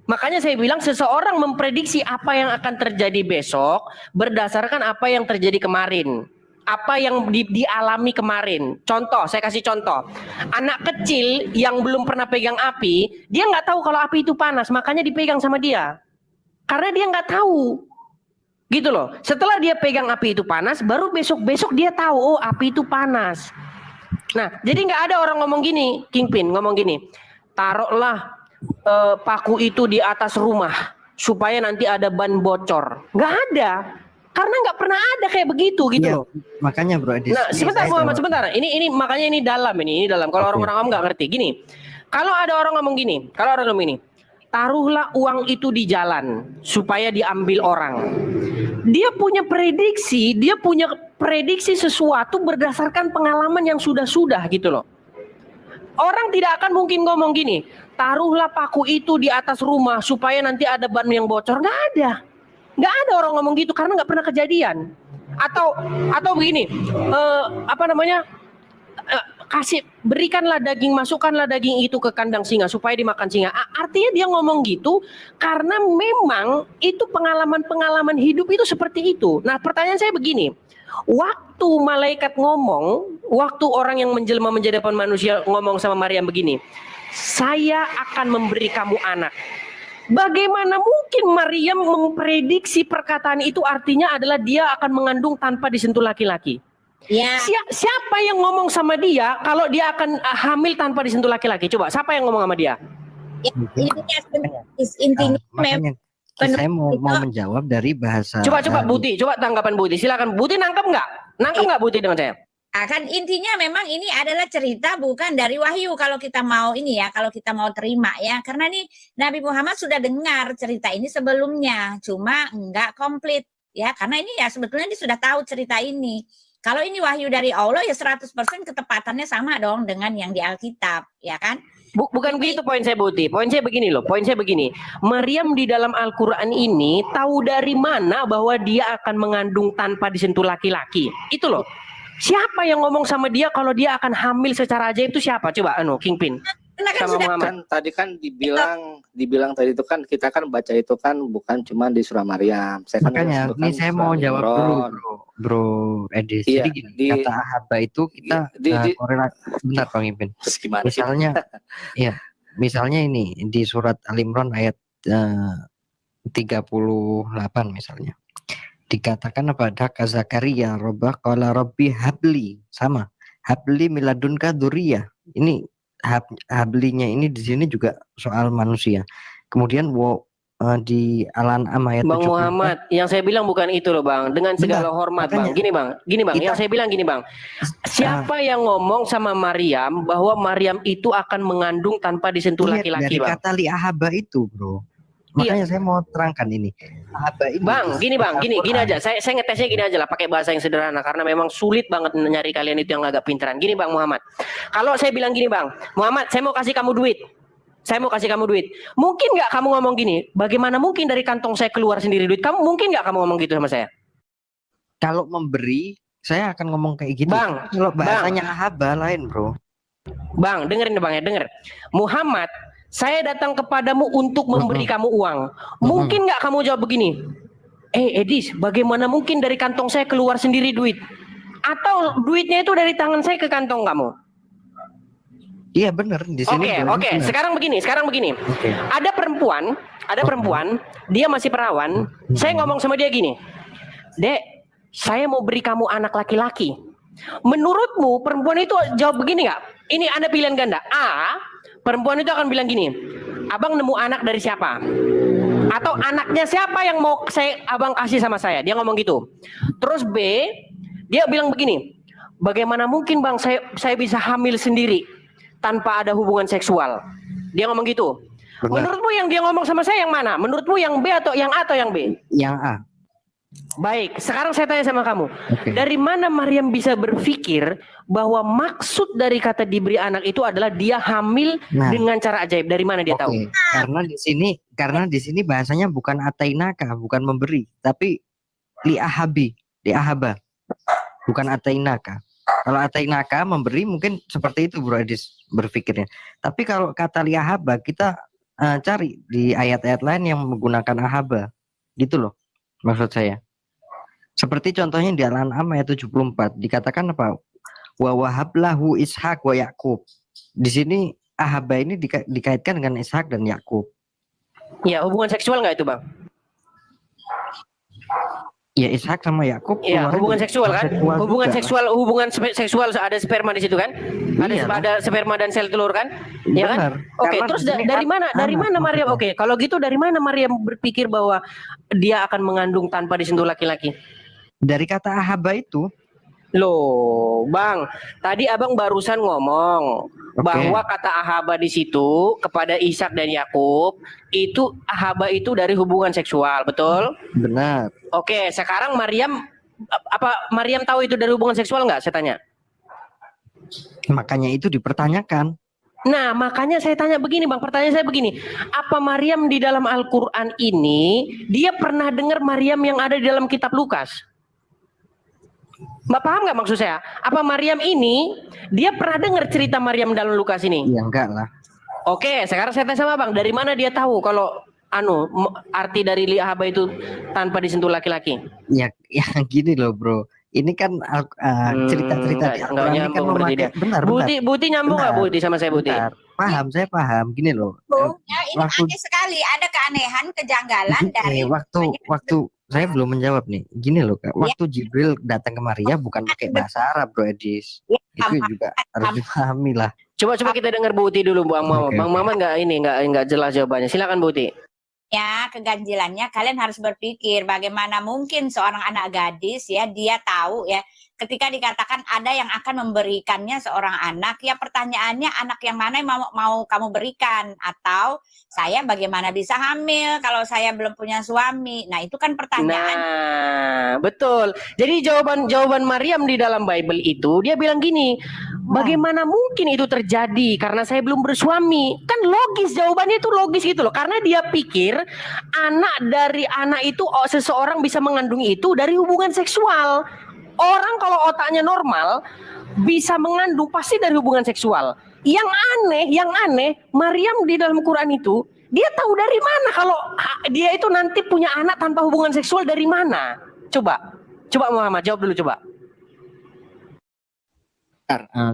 Makanya saya bilang seseorang memprediksi apa yang akan terjadi besok berdasarkan apa yang terjadi kemarin. Apa yang dialami kemarin. Contoh, saya kasih contoh. Anak kecil yang belum pernah pegang api, dia nggak tahu kalau api itu panas, makanya dipegang sama dia. Karena dia nggak tahu. Gitu loh. Setelah dia pegang api itu panas, baru besok-besok dia tahu, oh api itu panas. Nah, jadi nggak ada orang ngomong gini, Kingpin ngomong gini, taruhlah paku itu di atas rumah supaya nanti ada ban bocor. Nggak ada, karena nggak pernah ada kayak begitu gitu Iya, loh. makanya Bro Edis. Nah, ini sebentar saya Muhammad, jawab. sebentar. Ini makanya ini dalam. Kalau Oke. orang-orang awam nggak ngerti. Gini, kalau ada orang ngomong gini, taruhlah uang itu di jalan supaya diambil orang. Dia punya prediksi sesuatu berdasarkan pengalaman yang sudah gitu loh. Orang tidak akan mungkin ngomong gini, taruhlah paku itu di atas rumah supaya nanti ada ban yang bocor. Nggak ada orang ngomong gitu karena nggak pernah kejadian. Atau begini, masukkanlah daging itu ke kandang singa supaya dimakan singa. Artinya dia ngomong gitu karena memang itu pengalaman hidup itu seperti itu. Nah, pertanyaan saya begini, waktu malaikat ngomong, waktu orang yang menjelma menjadi manusia ngomong sama Maryam begini, saya akan memberi kamu anak. Bagaimana mungkin Maryam memprediksi perkataan itu artinya adalah dia akan mengandung tanpa disentuh laki-laki? Ya, Siapa yang ngomong sama dia kalau dia akan hamil tanpa disentuh laki-laki? Coba, siapa yang ngomong sama dia? intinya Makanya saya mau menjawab dari bahasa. Coba Buti, coba tanggapan Buti. Silakan. Buti nangkep nggak? Nangkep nggak Buti dengan saya? Kan intinya memang ini adalah cerita bukan dari wahyu kalau kita mau ini ya, kalau kita mau terima ya. Karena nih Nabi Muhammad sudah dengar cerita ini sebelumnya, cuma enggak komplit ya. Karena ini ya sebetulnya dia sudah tahu cerita ini. Kalau ini wahyu dari Allah ya 100% ketepatannya sama dong dengan yang di Alkitab, ya kan? Bukan begitu poin saya Buti. Poin saya begini. Maryam di dalam Al-Quran ini tahu dari mana bahwa dia akan mengandung tanpa disentuh laki-laki. Itu loh. Siapa yang ngomong sama dia kalau dia akan hamil secara ajaib itu siapa? Coba Kingpin. Karena kan Sama sudah Muhammad. Kan tadi kan dibilang tadi itu kan kita kan baca itu kan bukan cuma di surah Maryam. Makanya ini saya mau jawab dulu Bro Edis. Iya, Jadi gini, kata ahaba itu kita korelasi. Sebentar Bang Ipin. Gimana sih? Misalnya ini di surat Al-Imran ayat 38 misalnya. Dikatakan pada Zakaria Rabbah qala rabbi habli, sama habli miladunka dzurriyyah. Ini hablinya ini di sini juga soal manusia. Kemudian di Al-An'am ayat Bang 74. Muhammad, yang saya bilang bukan itu loh Bang. Dengan segala hormat Bang. Gini Bang. Yang saya bilang gini Bang. Siapa yang ngomong sama Maryam bahwa Maryam itu akan mengandung tanpa disentuh laki-laki Bang? Dari kata li ahaba itu Bro. Makanya saya mau terangkan ini. Ahaba ini. Bang, gini aja. Saya ngetesnya gini aja lah, pakai bahasa yang sederhana karena memang sulit banget nyari kalian itu yang agak pintaran. Gini Bang Muhammad. Kalau saya bilang gini Bang, Muhammad, saya mau kasih kamu duit. Saya mau kasih kamu duit. Mungkin nggak kamu ngomong gini? Bagaimana mungkin dari kantong saya keluar sendiri duit? Kamu mungkin nggak kamu ngomong gitu sama saya? Kalau memberi, saya akan ngomong kayak gitu. Bang, Kalau bahasanya ahaba lain, bro. Bang, dengerin bang ya, denger. Muhammad, saya datang kepadamu untuk memberi kamu uang. Mungkin nggak kamu jawab begini? Edis, bagaimana mungkin dari kantong saya keluar sendiri duit? Atau duitnya itu dari tangan saya ke kantong kamu? Iya benar di sini. Oke. Sekarang begini. Oke. Ada perempuan, dia masih perawan. Saya ngomong sama dia gini, Dek, saya mau beri kamu anak laki-laki. Menurutmu perempuan itu jawab begini nggak? Ini Anda pilihan ganda. A, perempuan itu akan bilang gini, abang nemu anak dari siapa? Atau anaknya siapa yang mau abang kasih sama saya? Dia ngomong gitu. Terus B, dia bilang begini, bagaimana mungkin bang saya bisa hamil sendiri tanpa ada hubungan seksual? Dia ngomong gitu. Benar. Menurutmu yang dia ngomong sama saya yang mana? Menurutmu yang B atau yang A atau yang B? Yang A. Baik, sekarang saya tanya sama kamu. Oke. Dari mana Maryam bisa berpikir bahwa maksud dari kata diberi anak itu adalah dia hamil dengan cara ajaib? Dari mana dia tahu? Karena di sini bahasanya bukan atainaka, bukan memberi, tapi li'ahaba. Bukan atainaka. Kalau atainaka memberi mungkin seperti itu Bro Edis berpikirnya. Tapi kalau kata li'ahaba kita cari di ayat-ayat lain yang menggunakan ahaba. Gitu loh maksud saya. Seperti contohnya di Al-An'am ayat 74 dikatakan apa? Wa wahablahu Ishak wa Yakub. Di sini ahaba ini dikaitkan dengan Ishak dan Yakub. Ya, hubungan seksual nggak itu, Bang? Ya Ishak sama Yakub. Iya, hubungan seksual kan? Hubungan juga. seksual ada sperma di situ kan? Ada sperma dan sel telur kan? Ya kan? Oke, terus dari mana Maryam? Oke, kalau gitu dari mana Maryam berpikir bahwa dia akan mengandung tanpa disentuh laki-laki? Dari kata ahaba itu. Loh, Bang, tadi Abang barusan ngomong bahwa kata ahaba di situ kepada Ishak dan Yakub itu ahaba itu dari hubungan seksual, betul? Benar. Oke, sekarang Maryam tahu itu dari hubungan seksual nggak? Saya tanya. Makanya itu dipertanyakan. Nah, makanya saya tanya begini, Bang. Pertanyaan saya begini, apa Maryam di dalam Al-Qur'an ini dia pernah dengar Maryam yang ada di dalam kitab Lukas? Mbak paham nggak maksud saya? Apa Maryam ini dia pernah dengar cerita Maryam dalam Lukas ini? Ya enggak lah. Oke, sekarang saya tanya sama Bang, dari mana dia tahu kalau arti dari li'ahaba itu tanpa disentuh laki-laki? Ya gini loh, Bro. Ini kan cerita-cerita di Al-Qur'an ini kan memakai benar. Buti nyambung nggak Buti sama saya Buti? Paham, saya paham. Gini loh. Ya, ini aneh sekali, ada keanehan, kejanggalan dari waktu saya belum menjawab nih. Gini loh Kak, waktu Jibril datang ke Maria bukan pakai bahasa Arab, Bro Edis. Itu juga harus dipahami lah. Coba kita dengar Buti dulu, Bang Mamat. Bang Mamat nggak jelas jawabannya. Silakan Buti. Ya, keganjilannya kalian harus berpikir bagaimana mungkin seorang anak gadis ya dia tahu ya ketika dikatakan ada yang akan memberikannya seorang anak, ya pertanyaannya anak yang mana yang mau kamu berikan, atau saya bagaimana bisa hamil kalau saya belum punya suami. Nah, itu kan pertanyaan. Nah, betul. Jadi jawaban Maryam di dalam Bible itu dia bilang gini, bagaimana mungkin itu terjadi karena saya belum bersuami? Kan logis, jawabannya itu logis gitu loh. Karena dia pikir anak itu seseorang bisa mengandung itu dari hubungan seksual. Orang kalau otaknya normal bisa mengandung pasti dari hubungan seksual. Yang aneh, Maryam di dalam Quran itu dia tahu dari mana kalau dia itu nanti punya anak tanpa hubungan seksual, dari mana? Coba Muhammad jawab dulu coba.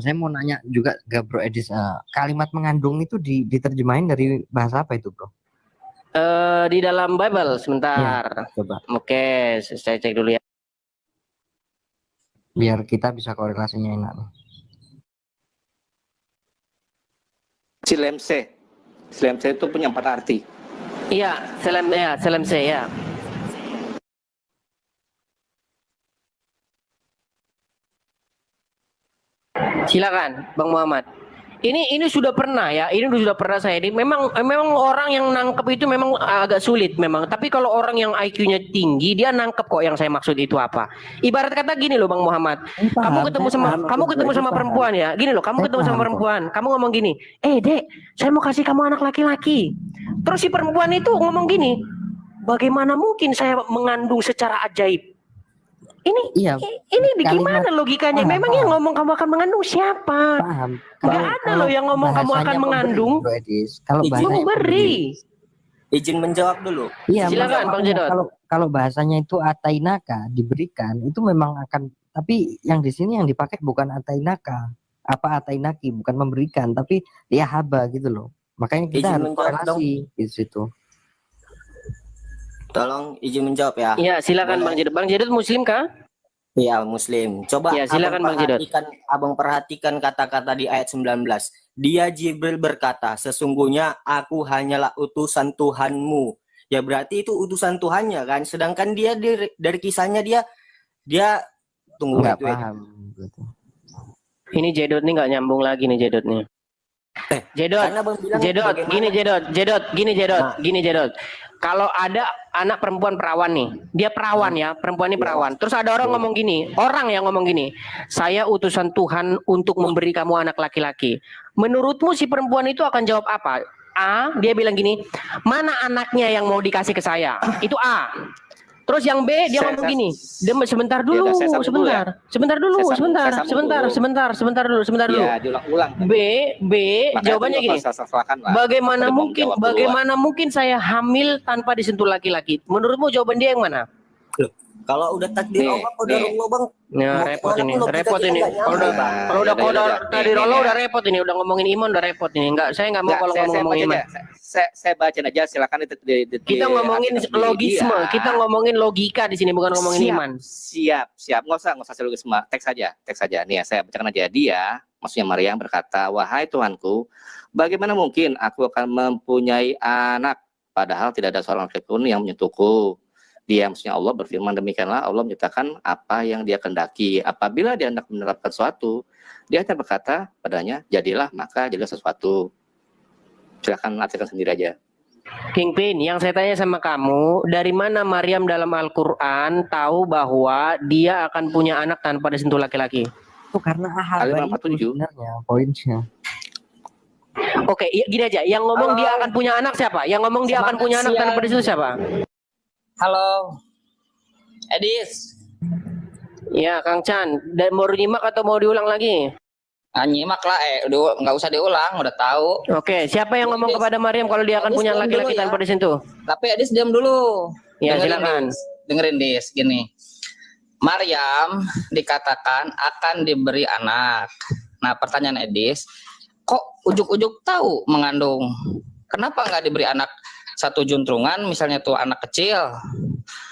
Saya mau nanya juga ke Bro Edis, kalimat mengandung itu diterjemahin dari bahasa apa itu, Bro? Di dalam Bible sebentar. Ya, coba. Oke, saya cek dulu ya. Biar kita bisa korelasinya enak nih. Silemse itu punya 4 arti. Iya, selemse ya. Silakan Bang Muhammad. Ini sudah pernah ya. Ini sudah pernah saya. Ini memang orang yang nangkep itu memang agak sulit memang. Tapi kalau orang yang IQ-nya tinggi, dia nangkep kok yang saya maksud itu apa. Ibarat kata gini loh Bang Muhammad. Kamu ketemu sama perempuan ya. Gini loh, kamu ketemu sama perempuan. Kamu ngomong gini, Dek, saya mau kasih kamu anak laki-laki. Terus si perempuan itu ngomong gini, bagaimana mungkin saya mengandung secara ajaib? Ini gimana logikanya? Memang yang ngomong kamu akan mengandung siapa? Paham. Nggak ada loh yang ngomong kamu akan mengandung. Kalau bahasanya Memberi. Izin menjawab dulu. Iya, Silakan Bang Jedot. Kalau bahasanya itu atainaka diberikan itu memang akan, tapi yang di sini yang dipakai bukan atainaka, atainaki, bukan memberikan, tapi ya haba gitu loh. Makanya kita Izin harus menjawab korelasi di situ. Tolong izin menjawab ya. Iya, silakan Bang Jedot. Bang Jedot Muslim kah? Iya, Muslim. Coba Ya, silakan Bang Jedot. Abang perhatikan kata-kata di ayat 19. Dia Jibril berkata, sesungguhnya aku hanyalah utusan Tuhanmu. Ya berarti itu utusan Tuhannya kan. Sedangkan dia dari kisahnya dia tunggu Nggak itu. paham. Ini Jedot nih nggak nyambung lagi nih Jedot nih. Jedot, Karena Bang bilang Jedot, bagaimana- gini Jedot. Kalau ada anak perempuan perawan nih, dia perawan ya, perempuan ini perawan. Terus ada orang ngomong gini, saya utusan Tuhan untuk memberi kamu anak laki-laki. Menurutmu si perempuan itu akan jawab apa? A, dia bilang gini, mana anaknya yang mau dikasih ke saya? Itu A. Terus yang B dia ngomong gini, sebentar dulu. Ya, diulang-ulang. B Makanya jawabannya itu gini. silakan lah. Bagaimana mungkin saya hamil tanpa disentuh laki-laki? Menurutmu jawaban dia yang mana? Kalau udah takdir Nih, Allah, udah Allah Bang. Ya, Mau repot kemana ini, pun logika repot kita ini. nggak Kalau udah nyampe, Bang. kalau udah Udah, kodar udah. tadi Nih, Rolo nih. udah repot ini, udah ngomongin iman udah repot ini. Saya nggak mau kalau ngomong baca iman. aja. Saya bacain aja, silakan itu Kita ngomongin logisme, kita ngomongin logika di sini bukan ngomongin iman. Siap. Nggak usah logisme. Teks saja. Nih, saya bacakan aja. Dia, maksudnya Maryam berkata, wahai Tuhanku, bagaimana mungkin aku akan mempunyai anak padahal tidak ada seorang laki pun yang menyentuhku. Dia, maksudnya Allah, berfirman, demikianlah Allah menyatakan apa yang dia kehendaki. Apabila dia hendak menerapkan sesuatu, dia hanya berkata padanya, jadilah, maka jadilah sesuatu. Silakan artikan sendiri aja. Kingpin, yang saya tanya sama kamu, dari mana Maryam dalam Al-Quran tahu bahwa dia akan punya anak tanpa disentuh laki-laki? Itu karena ahaba itu sebenarnya poinnya. Oke, gini aja, yang ngomong dia akan punya anak siapa? Yang ngomong dia akan punya anak tanpa disentuh siapa? Halo, Edis. Ya, Kang Chan, dan mau nyimak atau mau diulang lagi? Nyimak lah, nggak usah diulang, udah tahu. Oke, siapa yang ngomong kepada Maryam kalau dia akan punya laki-laki tanpa disentuh? Tapi Edis diam dulu. Ya, silakan. Dengerin Dis, gini. Maryam dikatakan akan diberi anak. Nah, pertanyaan Edis, kok ujuk-ujuk tahu mengandung? Kenapa nggak diberi anak satu juntrungan, misalnya tuh anak kecil,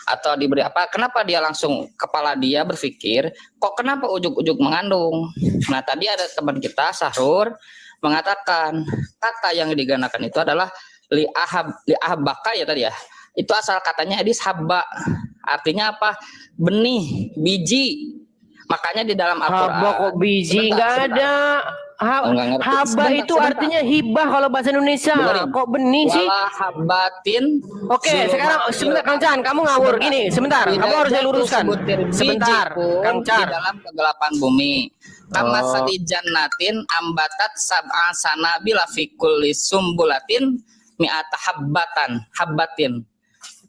atau diberi apa? Kenapa dia langsung kepala dia berpikir, kok kenapa ujuk-ujuk mengandung? Nah, tadi ada teman kita Sahrur mengatakan kata yang digunakan itu adalah li'ahabaka ya tadi ya. Itu asal katanya Edis habba. Artinya apa? Benih, biji. Makanya di dalam Al-Qur'an. Haba kok biji nggak ada. Haba itu artinya hibah kalau bahasa Indonesia. Kok benih sih? Wala habatin. Oke, sekarang sebentar Kang Chan, kamu ngawur gini. Sebentar, kamu harus diluruskan. Sebentar, Kang Chan. Di dalam kegelapan bumi. Kama salijan natin ambatat sab'a sanabila fi kulli sumbulatin mi'ata habbatin.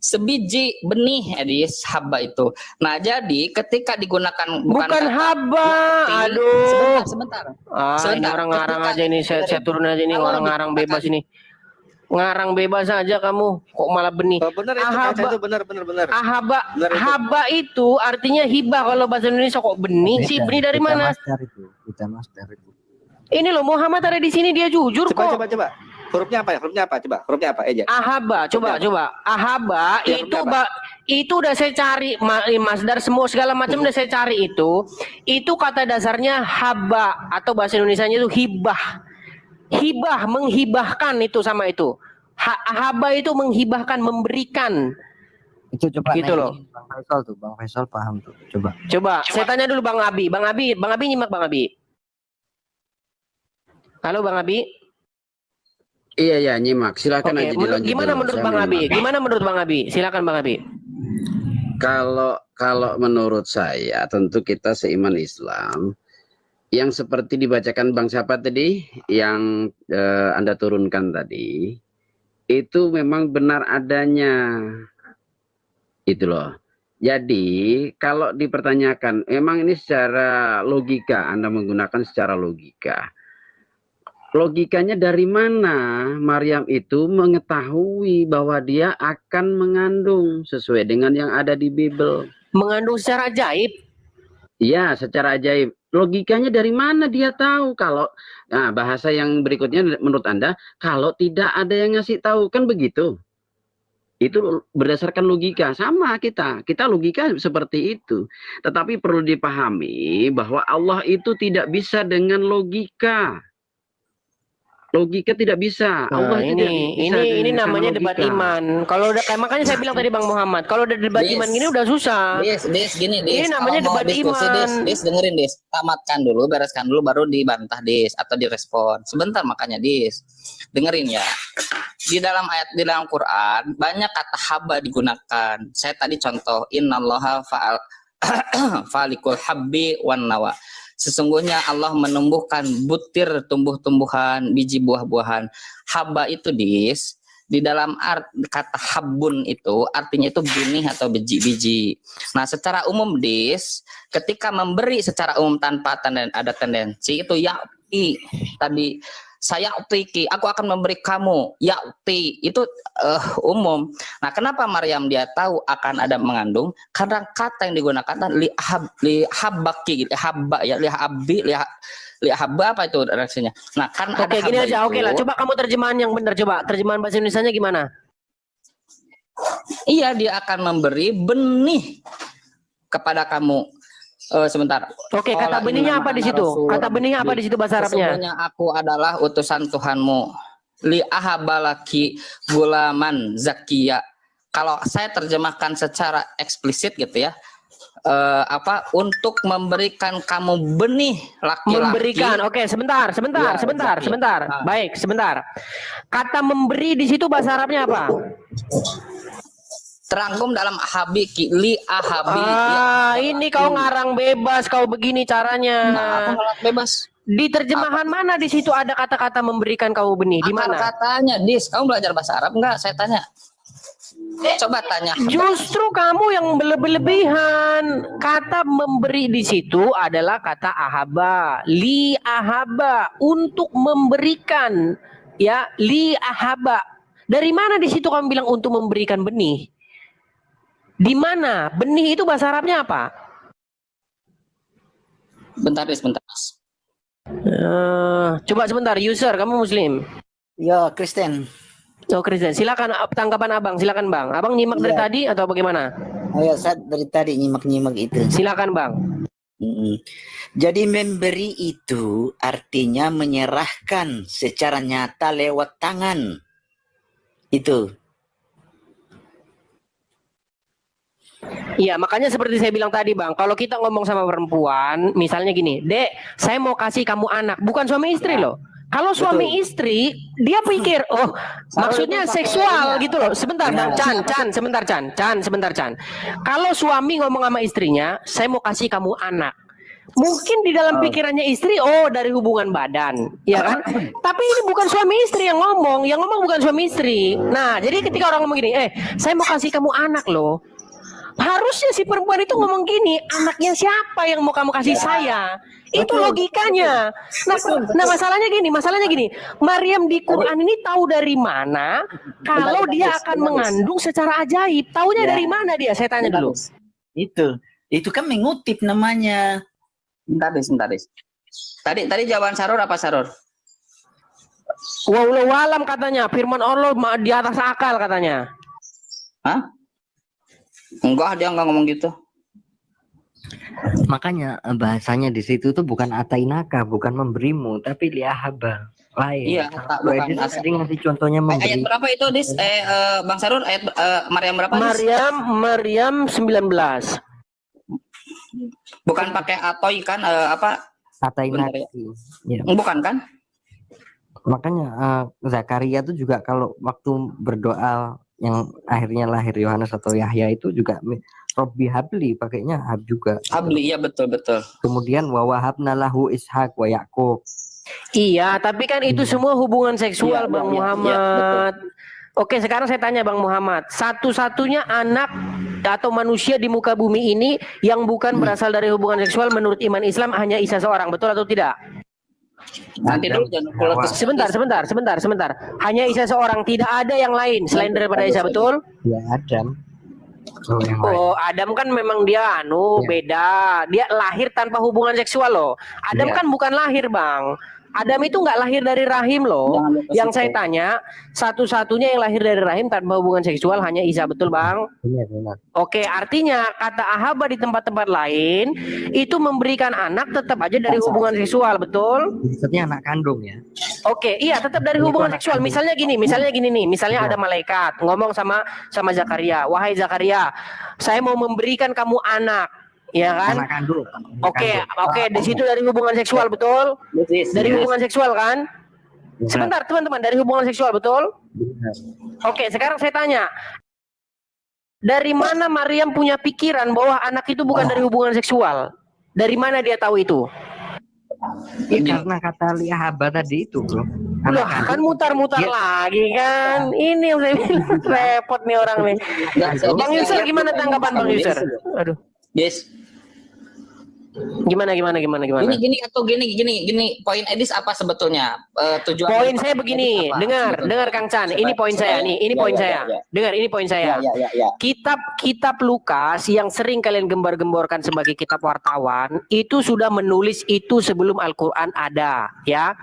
Sebiji benih Edis haba itu. Nah, jadi ketika digunakan bukan haba. Aduh. Sebentar. Ini orang ngarang aja ini, saya turun aja ini, orang ngarang bebas ini. Ngarang bebas aja kamu, kok malah benih. Benar itu benar. Haba itu artinya hibah kalau bahasa Indonesia, kok benih sih? Benih dari mana? Kita master itu. Ini loh, Muhammad ada di sini, dia jujur kok. Coba. Hurufnya apa? Coba. Hurufnya apa aja? Ahaba, coba. Ahaba Ya, itu udah saya cari, Masdar semua segala macam udah saya cari itu. Itu kata dasarnya haba atau bahasa Indonesianya itu hibah. Hibah, menghibahkan itu sama itu. Ahaba itu menghibahkan, memberikan. Itu coba gitu loh. Bang Faisal paham tuh. Coba. Saya tanya dulu Bang Abi nyimak Bang Abi. Halo Bang Abi. Iya, nyimak. Silakan Oke, aja dilanjut gimana dulu. menurut Saya Bang mau Abi? nyimak. Gimana menurut Bang Abi? Silakan Bang Abi. Kalau menurut saya, tentu kita seiman Islam. Yang seperti dibacakan Bang siapa tadi, yang Anda turunkan tadi, itu memang benar adanya. Itu loh. Jadi, kalau dipertanyakan, memang ini secara logika, Anda menggunakan secara logika. Logikanya dari mana Maryam itu mengetahui bahwa dia akan mengandung sesuai dengan yang ada di Bible? Mengandung secara ajaib. Iya, secara ajaib. Logikanya dari mana dia tahu kalau bahasa yang berikutnya menurut Anda kalau tidak ada yang ngasih tahu kan begitu? Itu berdasarkan logika sama kita logika seperti itu. Tetapi perlu dipahami bahwa Allah itu tidak bisa dengan logika. Logika tidak bisa. Allah Nah, itu tidak bisa ini dengan namanya debat logika. iman. Kalau kayak makanya saya bilang tadi Bang Muhammad, kalau udah debat Des. iman gini udah susah. Des, gini Des. Ini namanya Kalau mau debat diskusi, iman. Des, dengerin Des. Tamatkan dulu, bereskan dulu, baru dibantah Des atau direspon. Sebentar makanya Des. Dengerin ya. Di dalam Quran banyak kata haba digunakan. Saya tadi contoh innallaha falikul habbi wan nawa. Sesungguhnya Allah menumbuhkan butir tumbuh-tumbuhan, biji buah-buahan. Haba itu di dalam kata habun itu artinya itu benih atau biji-biji. Nah, secara umum ketika memberi secara umum tanpa ada tendensi itu ya'ti. Tadi saya utiki, aku akan memberi kamu, ya'ti itu umum. Nah, kenapa Maryam dia tahu akan ada mengandung? Karena kata yang digunakan lihabaki, habba ya, lihabba apa itu reaksinya. Nah, karena Oke, gini aja, oke lah. Coba kamu terjemahan yang benar, coba terjemahan bahasa Indonesianya gimana? Iya, dia akan memberi benih kepada kamu. Sebentar. Oke, kata benihnya apa di situ? Kata benihnya apa di situ bahasa Arabnya? Sesungguhnya aku adalah utusan Tuhanmu. Li ahabalaki gulaman zakiya. Kalau saya terjemahkan secara eksplisit gitu ya. Untuk memberikan kamu benih laki-laki. Memberikan. Oke, sebentar. Baik, sebentar. Kata memberi di situ bahasa Arabnya apa? Terangkum dalam ahabi li ahabi. Ini kau ngarang bebas, kau begini caranya. Nah, aku ngarang bebas. Di terjemahan mana di situ ada kata-kata memberikan kau benih? Di mana? Katanya, kamu belajar bahasa Arab enggak? Saya tanya. Coba tanya. Justru kamu yang berlebihan. Kata memberi di situ adalah kata ahaba, li ahaba, untuk memberikan, ya, li ahaba. Dari mana di situ kamu bilang untuk memberikan benih? Di mana? Benih itu bahasa Arabnya apa? Bentar. Coba sebentar, user, kamu Muslim? Ya, Kristen. Oh, Kristen. Silakan tanggapan Abang, silakan Bang. Abang nyimak dari tadi atau bagaimana? Oh ya, saya dari tadi nyimak-nyimak itu. Silakan Bang. Jadi memberi itu artinya menyerahkan secara nyata lewat tangan. Itu. Iya, makanya seperti saya bilang tadi Bang, kalau kita ngomong sama perempuan, misalnya gini, Dek, saya mau kasih kamu anak, bukan suami istri loh. Kalau suami istri, dia pikir, oh, maksudnya seksual gitu loh. Sebentar, Chan. Kalau suami ngomong sama istrinya, saya mau kasih kamu anak. Mungkin di dalam pikirannya istri, oh dari hubungan badan, ya kan? Tapi ini bukan suami istri yang ngomong bukan suami istri. Nah, jadi ketika orang ngomong gini, saya mau kasih kamu anak loh. Harusnya si perempuan itu ngomong gini, anaknya siapa yang mau kamu kasih saya? Itu logikanya. Nah, masalahnya gini. Maryam di Quran ini tahu dari mana kalau dia akan mengandung secara ajaib? Taunya dari mana dia? Saya tanya dulu. Itu kan mengutip namanya. Bentar. Tadi jawaban Saror apa Saror? Wallahu alam katanya, firman Allah di atas akal katanya. Hah? Enggak, dia enggak ngomong gitu. Makanya bahasanya di situ tuh bukan atainaka, bukan memberimu, tapi liahaba. Lain. Iya, bukan. Tadi ngasih contohnya memberi. Ayat berapa itu, Bang Sarul? Ayat Maryam berapa? Maryam 19. Bukan pakai atoi kan? Atainaki. Ya. Bukan kan? Makanya Zakaria tuh juga kalau waktu berdoa yang akhirnya lahir Yohanes atau Yahya itu juga Robbi habli, pakainya hab juga. Habli, iya betul. Kemudian wa wahabna lahu Ishak wa Yakub. Iya, tapi kan itu semua hubungan seksual, Iya, Bang iya, Muhammad. Oke, sekarang saya tanya Bang Muhammad, satu-satunya anak atau manusia di muka bumi ini yang bukan berasal dari hubungan seksual menurut iman Islam hanya Isa seorang, betul atau tidak? Nanti dulu jangan pulang ke Sebentar. Hanya Isa seorang, tidak ada yang lain selain daripada Isa, betul? Ya Adam. Oh, yang lain. Oh, Adam kan memang dia beda. Dia lahir tanpa hubungan seksual loh. Adam kan bukan lahir, Bang. Adam itu nggak lahir dari rahim loh. Jangan lupa Yang situ. saya tanya, satu-satunya yang lahir dari rahim tanpa hubungan seksual hanya Isa, betul Bang? Benar. Oke, artinya kata Ahaba di tempat-tempat lain itu memberikan anak tetap aja dari hubungan seksual, betul? Maksudnya anak kandung ya. Oke, iya tetap dari hubungan seksual. Misalnya gini nih, misalnya ada malaikat ngomong sama Zakaria, wahai Zakaria, saya mau memberikan kamu anak. Ya kan? Anak kandung. Oke, di situ dari hubungan seksual, betul? Dari hubungan seksual kan? Sebentar, teman-teman, dari hubungan seksual, betul? Oke, sekarang saya tanya. Dari mana Maryam punya pikiran bahwa anak itu bukan dari hubungan seksual? Dari mana dia tahu itu? Ya, karena kata Liahaba tadi itu, Bro. Loh, kan mutar-mutar lagi kan. Ini yang saya bilang repot nih orang nih. Bang Yusuf, gimana tanggapan Bang Yusuf? Aduh. Yes. Gimana? Gini poin Edis apa sebetulnya tujuan? Poin saya begini, dengar Kang Chan, ini poin saya nih, ini poin saya. Dengar, ini poin saya. Kitab Lukas yang sering kalian gembar-gemborkan sebagai kitab wartawan itu sudah menulis itu sebelum Al-Qur'an ada, ya.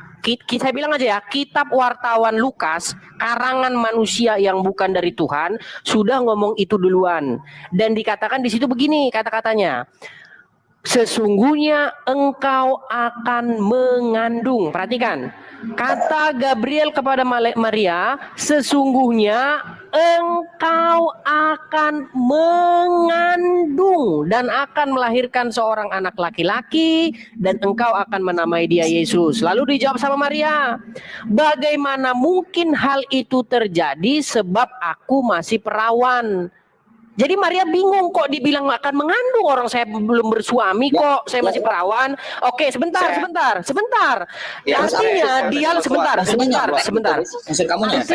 Saya bilang aja ya, kitab wartawan Lukas, karangan manusia yang bukan dari Tuhan, sudah ngomong itu duluan. Dan dikatakan di situ begini kata-katanya. Sesungguhnya engkau akan mengandung. Perhatikan. Kata Gabriel kepada Maria, sesungguhnya engkau akan mengandung dan akan melahirkan seorang anak laki-laki dan engkau akan menamai dia Yesus. Lalu dijawab sama Maria, bagaimana mungkin hal itu terjadi sebab aku masih perawan. Jadi Maria bingung, kok dibilang akan mengandung, orang saya belum bersuami kok, saya masih perawan. Oke, sebentar. Ya, artinya dia sebentar. Maksud kamunya?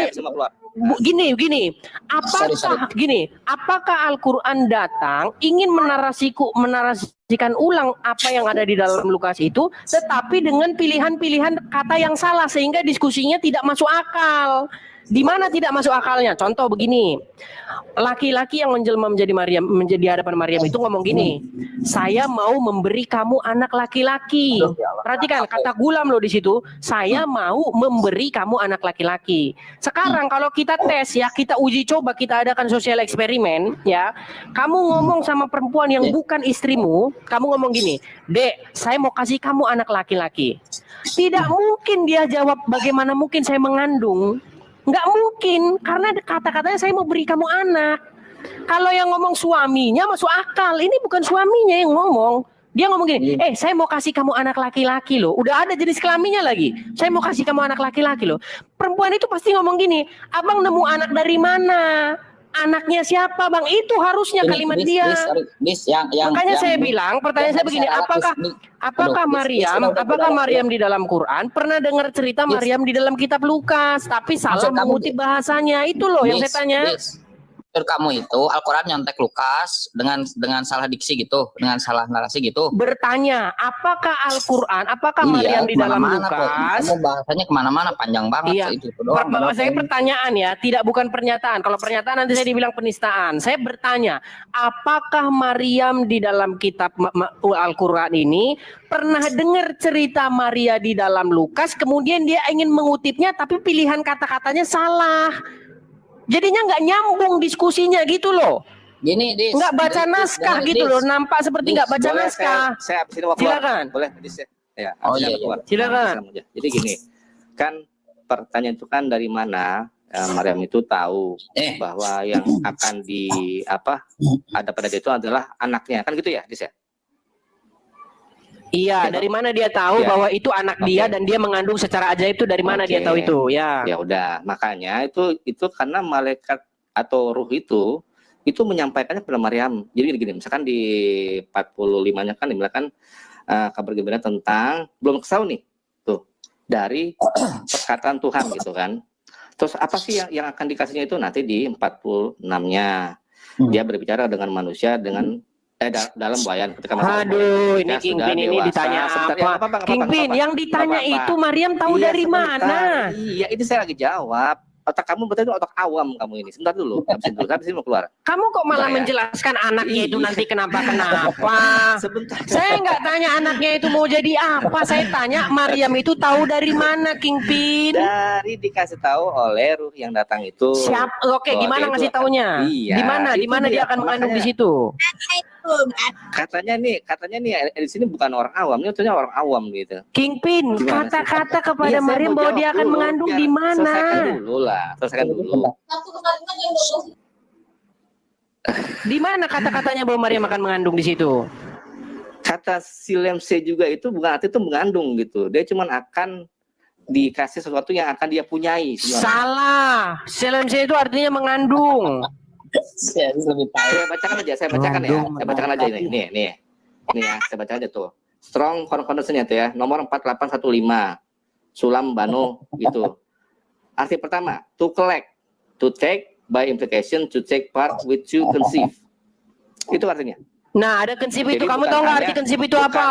Gini, apakah Al-Qur'an datang ingin menarasikan ulang apa yang ada di dalam Lukas itu, tetapi dengan pilihan-pilihan kata yang salah sehingga diskusinya tidak masuk akal. Di mana tidak masuk akalnya? Contoh begini, laki-laki yang menjelma menjadi hadapan Maryam itu ngomong gini, saya mau memberi kamu anak laki-laki. Perhatikan kata gulam loh di situ, saya mau memberi kamu anak laki-laki. Sekarang kalau kita tes ya, kita uji coba, kita adakan sosial eksperimen ya, kamu ngomong sama perempuan yang bukan istrimu, kamu ngomong gini, Dek, saya mau kasih kamu anak laki-laki. Tidak mungkin dia jawab, bagaimana mungkin saya mengandung. Nggak mungkin, karena kata-katanya saya mau beri kamu anak. Kalau yang ngomong suaminya masuk akal, ini bukan suaminya yang ngomong. Dia ngomong gini, saya mau kasih kamu anak laki-laki loh. Udah ada jenis kelaminnya lagi. Saya mau kasih kamu anak laki-laki loh. Perempuan itu pasti ngomong gini, abang nemu anak dari mana? Anaknya siapa bang? Itu harusnya kalimat dia. Makanya saya bilang, pertanyaan saya begini, apakah Maryam di dalam Quran pernah dengar cerita Maryam di dalam kitab Lukas, tapi salah mengutip bahasanya? Itu loh yang saya tanya. Menurut kamu itu Al-Quran nyontek Lukas dengan salah diksi gitu, dengan salah narasi gitu? Bertanya, apakah Al-Quran, apakah Maryam di dalam Lukas? Kamu bahasanya kemana-mana, panjang banget. Itu doang. Saya pertanyaan ya, tidak bukan pernyataan. Kalau pernyataan nanti saya dibilang penistaan. Saya bertanya, apakah Maryam di dalam kitab Al-Quran ini pernah dengar cerita Maria di dalam Lukas, kemudian dia ingin mengutipnya, tapi pilihan kata-katanya salah. Jadinya nggak nyambung diskusinya gitu loh. Gini, nggak baca naskah gitu loh, nampak seperti nggak baca naskah. Saya habis ini mau keluar. Silakan. Boleh, ya. Silakan. Jadi gini, kan pertanyaan itu kan dari mana Maryam itu tahu bahwa yang akan ada pada dia itu adalah anaknya, kan gitu ya, Dis ya? Iya, dari mana dia tahu Ya. bahwa itu anak dia Oke. dan dia mengandung secara ajaib itu dari mana dia Oke. tahu itu? Ya. Ya udah, makanya itu karena malaikat atau ruh itu menyampaikannya kepada Maryam. Jadi gini, misalkan di 45-nya kan dibilang kabar gembira tentang belum kesal nih tuh dari perkataan Tuhan gitu kan. Terus apa sih yang akan dikasihnya itu nanti di 46-nya. Dia berbicara dengan manusia dengan dalam bayan ketika masa Aduh, ini ketika King sudah Pin ini dewasa. ditanya Sebentar, ya, apa? nggak apa-apa, King nggak Pin, apa-apa. yang ditanya Nggak apa-apa. itu Maryam tahu Iya, dari sebentar. mana? Iya, ini saya lagi jawab. Otak kamu betul itu otak awam kamu ini. Sebentar dulu, habisin dulu. Habis ini mau keluar. Kamu kok malah Bentar ya. menjelaskan anaknya itu Iya. nanti kenapa? Sebentar. Saya nggak tanya anaknya itu mau jadi apa. Saya tanya Maryam itu tahu dari mana, King Pin? Dari dikasih tahu oleh ruh yang datang itu. Siap. Oke, Bahwa gimana dia itu ngasih akan- taunya? Iya, Di mana? Di itu mana dia dia. akan mengandung di Makanya- situ? Katanya nih di sini bukan orang awam, ini ternyata orang awam gitu. King Pin, Gimana sih? kata-kata kepada Iya, saya Maryam mau bahwa jawab dia akan dulu, mengandung biar di mana? Selesaikan dulu. Di mana kata-katanya bahwa Maryam akan mengandung di situ? Kata silemse juga itu bukan arti itu mengandung gitu. Dia cuma akan dikasih sesuatu yang akan dia punyai. sebenarnya. Salah. Selemse itu artinya mengandung. Saya lebih tahu. Saya bacakan aja, saya bacakan ya. Saya bacakan aja ini. Nih ya, saya baca aja tuh. Strong concordance-nya tuh ya, nomor 4815. Sulam Bano gitu. Arti pertama, to collect, to take by implication, to take part with you conceive. Itu artinya. Nah, ada konsep itu. Jadi Kamu bukan tahu nggak hanya- arti konsep itu bukan- apa?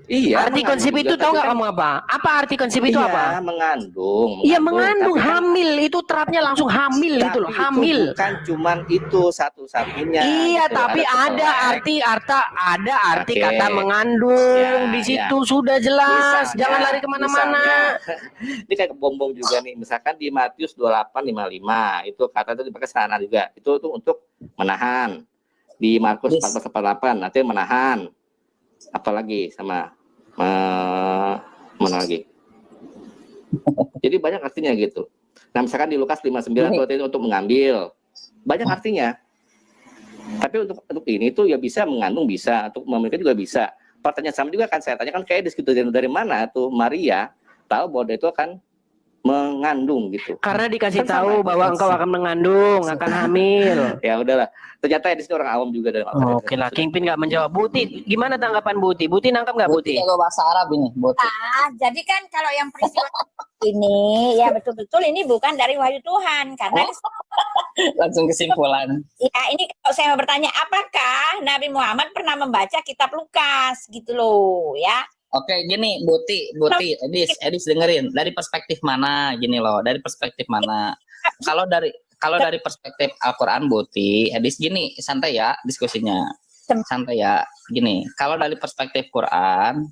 Iya. Arti mengandung konsep juga, itu tahu tapi nggak kan- kamu apa? Apa arti konsep itu Iya, apa? mengandung. Iya mengandung, Tapi kan- hamil itu terapnya langsung hamil tapi gitu loh, itu hamil. bukan cuman itu satu-satunya. Iya, gitu. tapi ada arti Oke. kata mengandung Ya, di situ sudah jelas. Jangan lari kemana-mana. Ini kayak bom-bom juga nih. Misalkan di Matius 28:55 itu kata itu dipakai sana juga. Itu tuh untuk menahan. Di Markus 14:48 nanti menahan. Apalagi sama mana lagi? Jadi banyak artinya gitu. Nah, misalkan di Lukas 59 itu untuk mengambil. Banyak artinya. Tapi untuk ini tuh ya bisa mengandung bisa, untuk memiliki juga bisa. Pertanyaan sama juga kan saya tanyakan kayak di situ dari mana tuh Maria tahu bahwa dia itu akan mengandung gitu. Karena dikasih Kan tahu sama. bahwa engkau akan mengandung, akan hamil. Ya udahlah. Ternyata di sini orang awam juga dalam Oke lah, Kingpin nggak menjawab. Buti, gimana tanggapan Buti? Buti nangkap nggak Buti? Buti bahasa Arab ini, Buti. Jadi kan kalau yang peristiwa ini ya betul-betul ini bukan dari wahyu Tuhan karena Langsung kesimpulan. ya ini kalau saya mau bertanya apakah Nabi Muhammad pernah membaca kitab Lukas gitu loh ya. Oke, gini, Buti, Edis dengerin. Dari perspektif mana, gini loh, dari perspektif mana? Kalau dari perspektif Al-Quran, Buti, Edis gini, santai ya diskusinya. Santai ya, gini. Kalau dari perspektif Quran,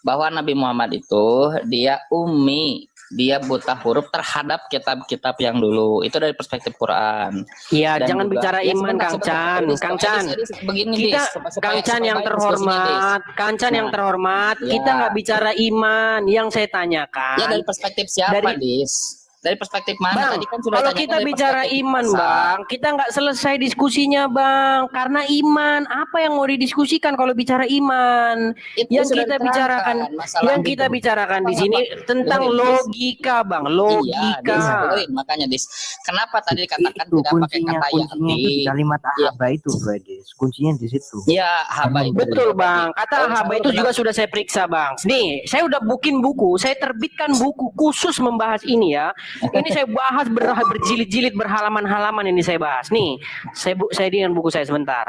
bahwa Nabi Muhammad itu, dia ummi, dia buta huruf terhadap kitab-kitab yang dulu. Itu dari perspektif Quran. Iya, Dan jangan juga- bicara ya, iman, sebentar, Kang sebentar. Chan. Edis, Kang Chan, Edis, begini, kita, Dis, supaya- Kang Chan supaya yang baik diskusinya, Dis. terhormat, Kang Chan yang Nah. terhormat, Ya. kita nggak bicara iman. Yang saya tanyakan, Ya dari perspektif siapa, Dari- Dis? Dari perspektif mana? Bang, Tadi kan sudah kalau tanyakan kita dari bicara perspektif iman, masa. Bang, kita nggak selesai diskusinya, Bang. Karena iman, apa yang mau didiskusikan kalau bicara iman? Itu Yang sudah kita diterangkan, bicarakan, masalah yang gitu. kita bicarakan di sini tentang Dengerin, Dis. logika, Bang, Iya, logika. Dis, dengerin. Makanya, Dis. Kenapa tadi dikatakan Itu tidak pakai kata kuncinya itu di yati? kalimat Iya. ahaba itu, Bradis. Kuncinya di situ. Iya, haba itu. Betul, Bang. Kata Oh, haba itu juga sudah saya periksa, Bang. Nih, saya udah bikin buku, saya terbitkan buku khusus membahas ini ya. Ini saya bahas berjilid-jilid, berhalaman-halaman ini saya bahas. Nih, saya dengan buku saya sebentar.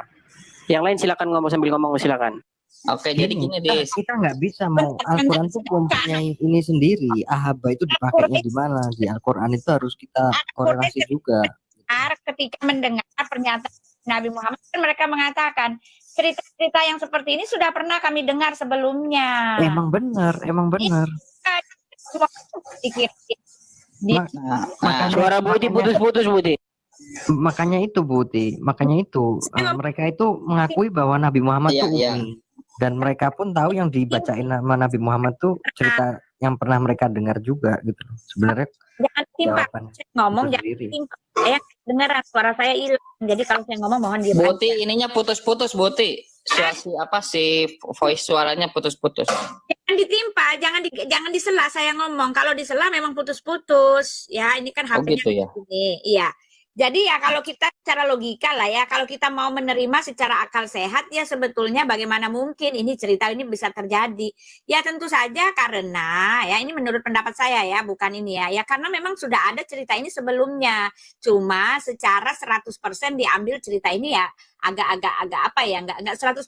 Yang lain silakan ngomong sambil ngomong, silakan. Oke, jadi gini, Dis. Kita nggak bisa mau Al-Quran itu mempunyai ini sendiri. Ahaba itu dipakainya di mana? Di Al-Quran itu harus kita korelasi juga. Ketika mendengar pernyataan Nabi Muhammad kan mereka mengatakan cerita-cerita yang seperti ini sudah pernah kami dengar sebelumnya. Emang benar. Semua pikir Suara Buti putus-putus, Buti. Makanya itu, Buti. Makanya itu mereka itu mengakui bahwa Nabi Muhammad Iya, itu iya. umi. Dan mereka pun tahu yang dibacain nama Nabi Muhammad tuh cerita yang pernah mereka dengar juga gitu. Sebenarnya jangan timpang jawaban saya ngomong itu jangan sendiri. timpang. Saya dengar suara saya hilang. Jadi kalau saya ngomong mohon diam. Buti, ininya putus-putus, Buti. voice suaranya putus-putus. Jangan ditimpa, jangan disela saya ngomong. Kalau disela memang putus-putus. Ya, ini kan Oh HP-nya gitu ya. ini. Iya. Jadi ya kalau kita secara logika lah ya, kalau kita mau menerima secara akal sehat ya sebetulnya bagaimana mungkin ini cerita ini bisa terjadi. Ya tentu saja karena ya ini menurut pendapat saya ya, bukan ini ya. Ya karena memang sudah ada cerita ini sebelumnya. Cuma secara 100% diambil cerita ini ya agak apa ya, enggak 100%.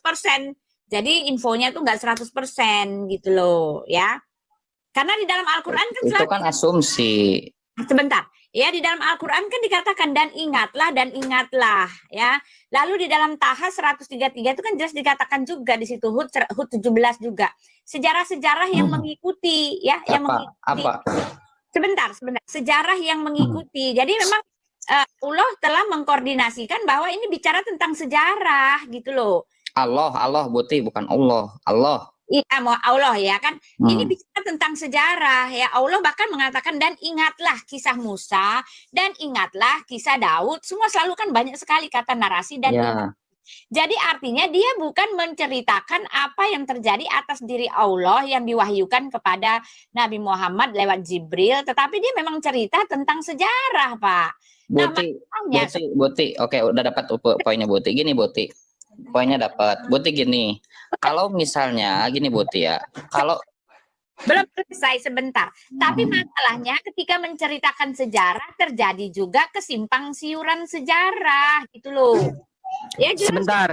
Jadi infonya tuh enggak 100% gitu loh ya. Karena di dalam Al-Qur'an kan Itu kan asumsi. sebentar. Ya, di dalam Al-Qur'an kan dikatakan dan ingatlah ya. Lalu di dalam Taha 133 itu kan jelas dikatakan juga di situ Hud 17 juga. Sejarah-sejarah yang mengikuti ya, yang mengikuti. Sebentar. Sejarah yang mengikuti. Jadi memang Allah telah mengkoordinasikan bahwa ini bicara tentang sejarah gitu loh. Allah Buti, bukan Allah. Iya, mau Allah ya kan. Ini bicara tentang sejarah ya. Allah bahkan mengatakan dan ingatlah kisah Musa dan ingatlah kisah Daud. Semua selalu kan banyak sekali kata narasi dan ingat. Jadi artinya dia bukan menceritakan apa yang terjadi atas diri Allah yang diwahyukan kepada Nabi Muhammad lewat Jibril, tetapi dia memang cerita tentang sejarah, Pak. Buti. Oke, udah dapat poinnya Buti. Gini Buti. Poinnya dapat. Buti gini. Kalau misalnya gini Buti ya. Kalau belum selesai sebentar. Tapi masalahnya ketika menceritakan sejarah terjadi juga kesimpang siuran sejarah gitu loh. Ya,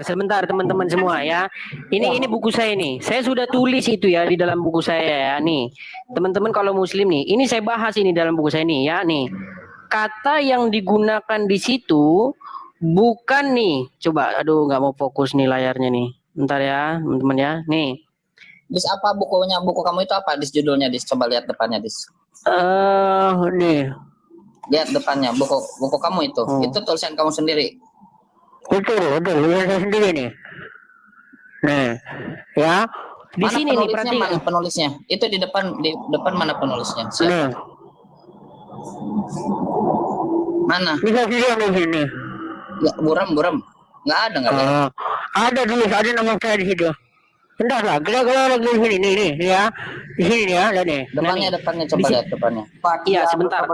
Sebentar teman-teman semua ya. Ini buku saya nih. Saya sudah tulis itu ya di dalam buku saya ya nih. Teman-teman kalau muslim nih, ini saya bahas ini dalam buku saya nih ya nih. Kata yang digunakan di situ bukan nih. Coba aduh nggak mau fokus nih layarnya nih. Bentar ya, teman-teman ya. Nih. Dis apa bukunya? Buku kamu itu apa? Dis judulnya Dis. Coba lihat depannya Dis. Nih. Lihat depannya buku kamu itu. Itu tulisan kamu sendiri. Betul, saya sendiri nih. Nah, ya. Di Mana sini nih penulisnya, mana penulisnya? Itu di depan mana penulisnya? Siapa? Nah. Mana? Bisa lihat di sini. Ya, buram. Nggak ada. Ada nama saya di situ. Bentar lah, kalau lagi di sini nih ya. Di sini ya, ada nih. Depannya coba lihat depannya. Iya, sebentar.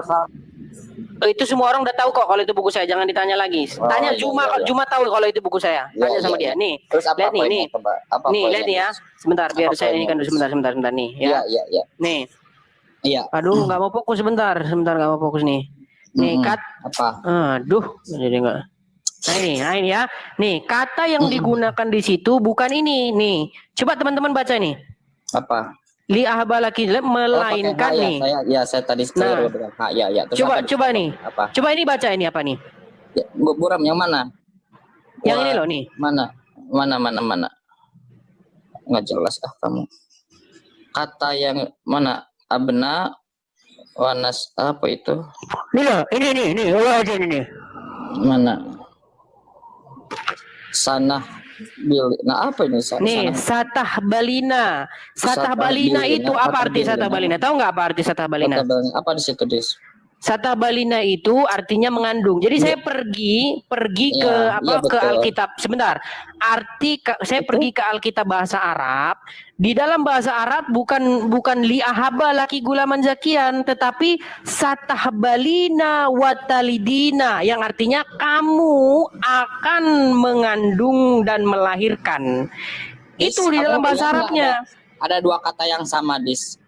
Itu semua orang udah tahu kok kalau itu buku saya, jangan ditanya lagi. Tanya Juma tahu kalau itu buku saya. Tanya sama dia. Nih. Terus apa lihat nih. Nih, lihat nih ya. Sebentar biar saya ini kan sebentar nih ya. Iya. Nih. Iya. Aduh, nggak mau fokus sebentar nggak mau fokus nih. Nih, apa? Aduh, jadi enggak. Nah ini ya. Nih, kata yang digunakan di situ bukan ini. Nih, coba teman-teman baca nih. Apa? Li ahbalaki melainkan nih. Saya tadi keliru dengan ya. Terus coba nih. Apa? Coba ini baca ini apa nih? Ya, buram yang mana? Yang ini loh nih. Mana? Nggak jelas kamu. Kata yang mana? Abna wanas apa itu? Ini loh, ini. Aja ini. Mana? Sanah Nah, apa ini? Nih, Satah Balina. Satah Balina itu apa arti Satah Balina? Tahu nggak apa arti Satah Balina? Apa di situ, Dis? Satah Balina itu artinya mengandung. Jadi saya pergi ke ke Alkitab. Sebentar. Saya pergi ke Alkitab bahasa Arab. Di dalam bahasa Arab bukan li ahaba laki gulaman zakian, tetapi Satah Balina watalidina yang artinya kamu akan mengandung dan melahirkan. Itu di dalam bahasa Arabnya. Ada dua kata yang sama, Dis.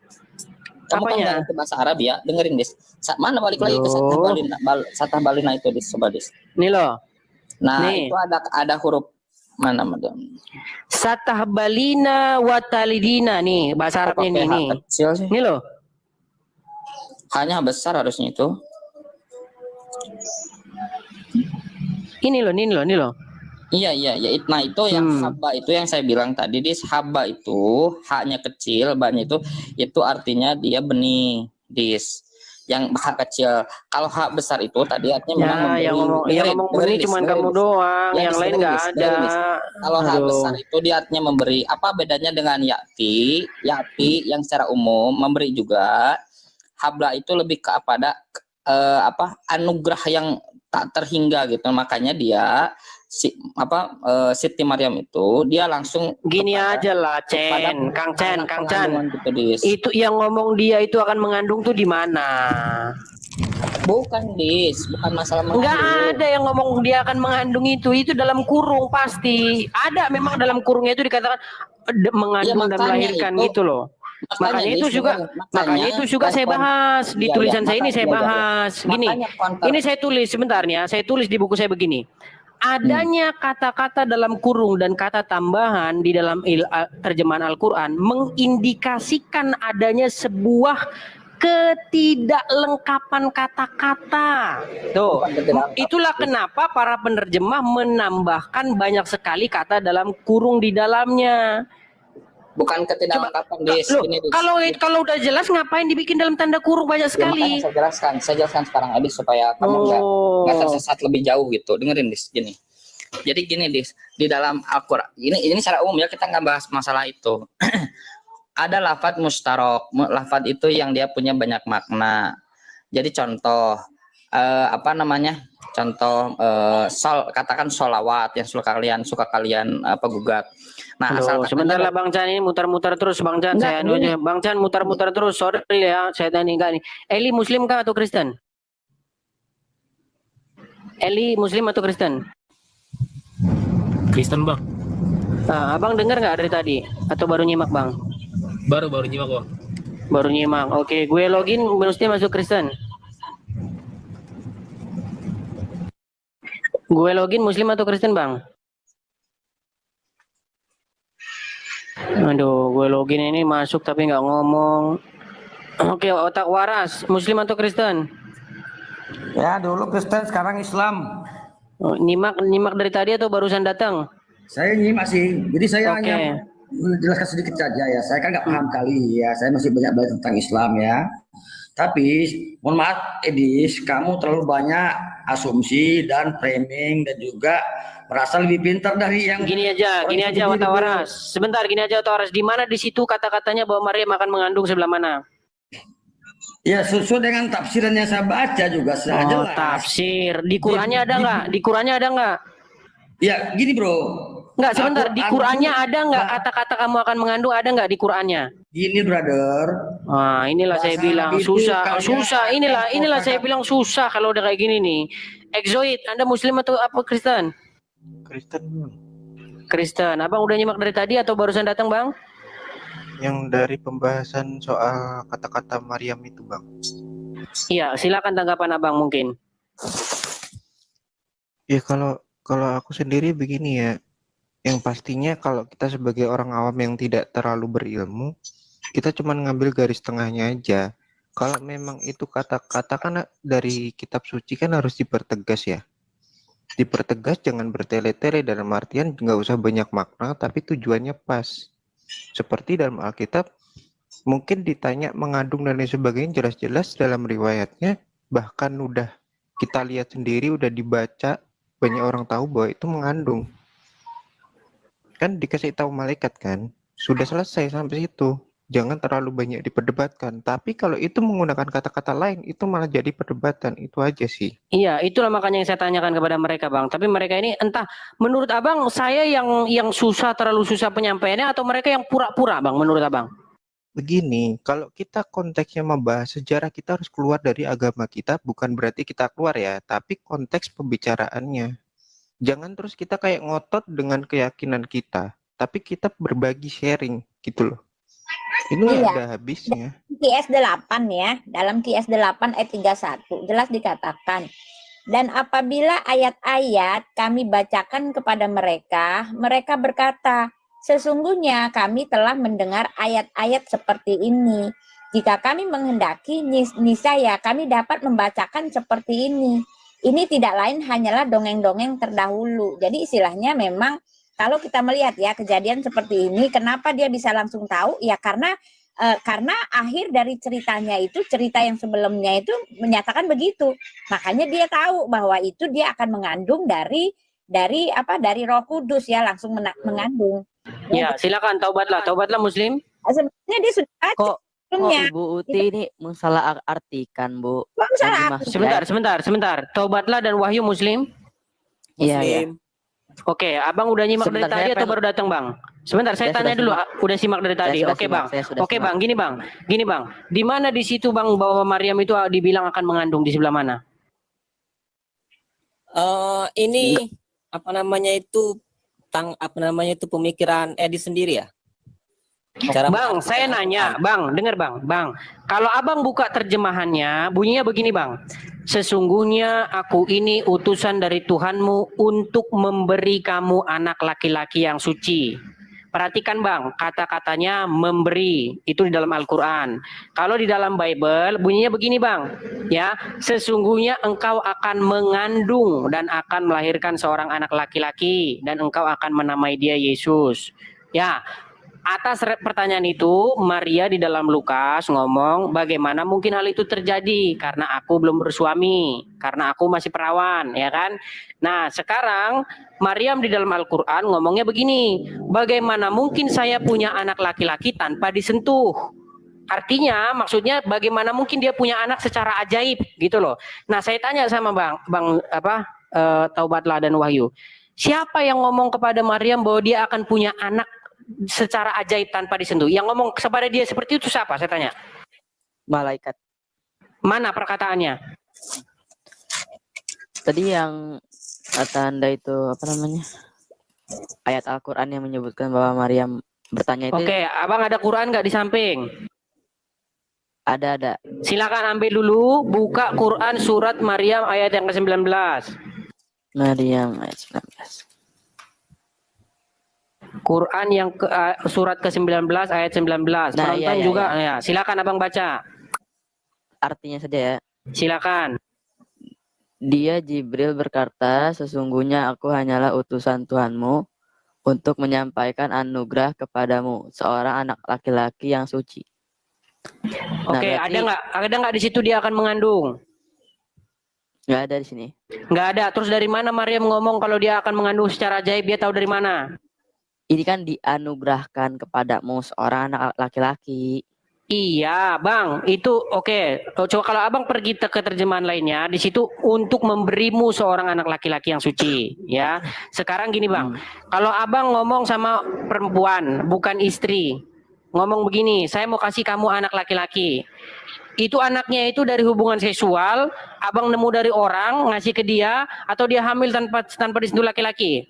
Kamu kan ke bahasa Arab ya, dengerin Dis. Mana balik lagi ke Satah Balina itu Dis, coba Dis. Nih loh. Nah, itu ada huruf mana madam? Satah Balina watalidina nih bahasa Arabnya nih. Nih loh. Hanya besar harusnya itu. Ini loh. Iya. Nah itu yang haba itu yang saya bilang tadi, Dis. Haba itu haknya kecil, banyak itu artinya dia benih, Dis. Yang hak kecil. Kalau hak besar itu tadi artinya memang memberi. Yang ngomong benih cuma kamu doang, yang lain nggak ada. Kalau hak besar itu dia artinya memberi. Apa bedanya dengan yati yang secara umum memberi juga. Habla itu lebih kepada anugerah yang tak terhingga gitu. Makanya dia Siti Maryam itu dia langsung Gini aja lah, Chen, Kang Chan. Itu yang ngomong dia itu akan mengandung tuh di mana? Bukan bukan masalah mengandung. Enggak ada yang ngomong dia akan mengandung itu dalam kurung pasti. Ada memang dalam kurungnya itu dikatakan mengandung dan melahirkan gitu loh. Makanya itu juga saya bahas di tulisan saya ini saya bahas. Gini, ini saya tulis sebentar ya, saya tulis di buku saya begini. Adanya kata-kata dalam kurung dan kata tambahan di dalam terjemahan Al-Quran mengindikasikan adanya sebuah ketidaklengkapan kata-kata. Tuh, itulah kenapa para penerjemah menambahkan banyak sekali kata dalam kurung di dalamnya. Bukan ketidaklengkapan, Kalau udah jelas ngapain dibikin dalam tanda kurung banyak sekali? Ya, saya jelaskan sekarang Adis supaya kamu nggak tersesat lebih jauh gitu. Dengerin Dis, gini. Jadi gini Dis, di dalam Al-Quran ini secara umum ya, kita nggak bahas masalah itu. Ada lafadz mustarok, lafadz itu yang dia punya banyak makna. Jadi contoh contoh katakan sholawat yang suka kalian gugat. Nah, sebentar lah Bang Chan, ini mutar-mutar terus Bang Chan. Bang Chan mutar-mutar terus, sorry ya, saya tanya enggak nih. Eli Muslim kah atau Kristen? Eli Muslim atau Kristen? Kristen Bang. Nah, Abang dengar nggak dari tadi? Atau baru nyimak Bang? Baru nyimak Bang. Baru nyimak. Oke, gue login Muslim masuk Kristen. Gue login Muslim atau Kristen Bang? Aduh, gue login ini masuk tapi nggak ngomong. Oke, otak waras, Muslim atau Kristen? Ya, dulu Kristen, sekarang Islam. Oh, nyimak dari tadi atau barusan datang? Saya nyimak sih, jadi saya hanya menjelaskan sedikit saja ya. Saya kan nggak paham kali ya, saya masih banyak belajar tentang Islam ya. Tapi, mohon maaf Edis, kamu terlalu banyak asumsi dan framing dan juga merasa lebih pintar dari yang gini aja otak waras. Sebentar, gini aja otak waras. Di mana di situ kata-katanya bahwa Maryam akan mengandung sebelah mana? Ya, sesuai dengan tafsiran yang saya baca juga jelas. Tafsir. Di Qurannya ada nggak? Di Qurannya ada nggak? Ya, gini bro. Enggak, sebentar. Di Qurannya ada nggak kata-kata kamu akan mengandung? Ada nggak di Qurannya? Gini brother. Nah, inilah saya bilang susah. Inilah saya bilang susah kalau udah kayak gini nih. Exoid, Anda Muslim atau apa Kristen? Kristen. Abang udah nyimak dari tadi atau barusan datang Bang? Yang dari pembahasan soal kata-kata Maryam itu Bang. Iya, silakan tanggapan Abang mungkin. Ya kalau aku sendiri begini ya. Yang pastinya kalau kita sebagai orang awam yang tidak terlalu berilmu, kita cuma ngambil garis tengahnya aja. Kalau memang itu kata-kata kan dari kitab suci kan harus dipertegas ya. Dipertegas, jangan bertele-tele, dalam artian nggak usah banyak makna tapi tujuannya pas. Seperti dalam Alkitab mungkin ditanya mengandung dan lain sebagainya, jelas-jelas dalam riwayatnya bahkan udah kita lihat sendiri, udah dibaca, banyak orang tahu bahwa itu mengandung. Kan dikasih tahu malaikat kan, sudah selesai sampai situ. Jangan terlalu banyak diperdebatkan. Tapi kalau itu menggunakan kata-kata lain, itu malah jadi perdebatan. Itu aja sih. Iya, itulah makanya yang saya tanyakan kepada mereka Bang. Tapi mereka ini entah menurut Abang saya yang susah, terlalu susah penyampaiannya, atau mereka yang pura-pura Bang menurut Abang? Begini, kalau kita konteksnya membahas sejarah, kita harus keluar dari agama kita. Bukan berarti kita keluar ya, tapi konteks pembicaraannya. Jangan terus kita kayak ngotot dengan keyakinan kita, tapi kita berbagi sharing gitu loh. Ini ada habisnya. QS 8 ya, dalam QS 8 ayat 31 jelas dikatakan, dan apabila ayat-ayat kami bacakan kepada mereka, mereka berkata, sesungguhnya kami telah mendengar ayat-ayat seperti ini. Jika kami menghendaki, niscaya kami dapat membacakan seperti ini. Ini tidak lain hanyalah dongeng-dongeng terdahulu. Jadi istilahnya memang kalau kita melihat ya kejadian seperti ini, kenapa dia bisa langsung tahu? Ya karena akhir dari ceritanya itu, cerita yang sebelumnya itu menyatakan begitu. Makanya dia tahu bahwa itu dia akan mengandung dari Roh Kudus ya, langsung mengandung. Ya, silakan taubatlah Muslim. Sebenarnya dia sudah baca. Kok Ibu Uti ini mensalah artikan Bu? Sebentar. Taubatlah dan wahyu Muslim. Iya. Oke, abang udah nyimak dari Sebentar, tadi saya atau pengen- baru datang bang? Sebentar, saya Saya tanya sudah dulu. simak. Udah simak dari tadi? sudah Oke simak, bang. saya sudah Oke simak. bang, gini bang. Di mana di situ bang bahwa Maryam itu dibilang akan mengandung, di sebelah mana? Ini apa namanya itu pemikiran Edi sendiri ya? Cara Bang, saya nanya, bang, dengar bang. Kalau abang buka terjemahannya, bunyinya begini bang. Sesungguhnya aku ini utusan dari Tuhanmu untuk memberi kamu anak laki-laki yang suci. Perhatikan bang, kata-katanya memberi, itu di dalam Al-Quran. Kalau di dalam Bible, bunyinya begini bang. Ya, sesungguhnya engkau akan mengandung dan akan melahirkan seorang anak laki-laki. Dan engkau akan menamai dia Yesus. Ya, atas pertanyaan itu, Maria di dalam Lukas ngomong, bagaimana mungkin hal itu terjadi? Karena aku belum bersuami, karena aku masih perawan, ya kan? Nah, sekarang Maryam di dalam Al-Quran ngomongnya begini, bagaimana mungkin saya punya anak laki-laki tanpa disentuh? Artinya, maksudnya bagaimana mungkin dia punya anak secara ajaib, gitu loh. Nah, saya tanya sama Taubatlah dan Wahyu, siapa yang ngomong kepada Maryam bahwa dia akan punya anak secara ajaib tanpa disentuh? Yang ngomong kepada dia seperti itu siapa? Saya tanya. Malaikat. Mana perkataannya? Tadi yang kata Anda itu apa namanya? Ayat Al-Qur'an yang menyebutkan bahwa Maryam bertanya itu. Oke, abang ada Quran nggak di samping? Ada. Silakan ambil dulu, buka Quran surat Maryam ayat yang ke-19. Maryam ayat 19. Quran yang surat ke-19 ayat 19. Nah, Penonton iya, juga ya. Silakan abang baca. Artinya saja ya. Silakan. Dia Jibril berkata, sesungguhnya aku hanyalah utusan Tuhanmu untuk menyampaikan anugerah kepadamu, seorang anak laki-laki yang suci. Oke, berarti- ada nggak di situ dia akan mengandung? Nggak ada di sini. Nggak ada. Terus dari mana Maryam ngomong kalau dia akan mengandung secara ajaib? Dia tahu dari mana? Ini kan dianugerahkan kepadamu seorang anak laki-laki. Iya, Bang. Itu oke. Coba kalau Abang pergi ke terjemahan lainnya, di situ untuk memberimu seorang anak laki-laki yang suci, ya. Sekarang gini, Bang. Kalau Abang ngomong sama perempuan, bukan istri, ngomong begini, saya mau kasih kamu anak laki-laki. Itu anaknya itu dari hubungan seksual, Abang nemu dari orang, ngasih ke dia, atau dia hamil tanpa disentuh laki-laki?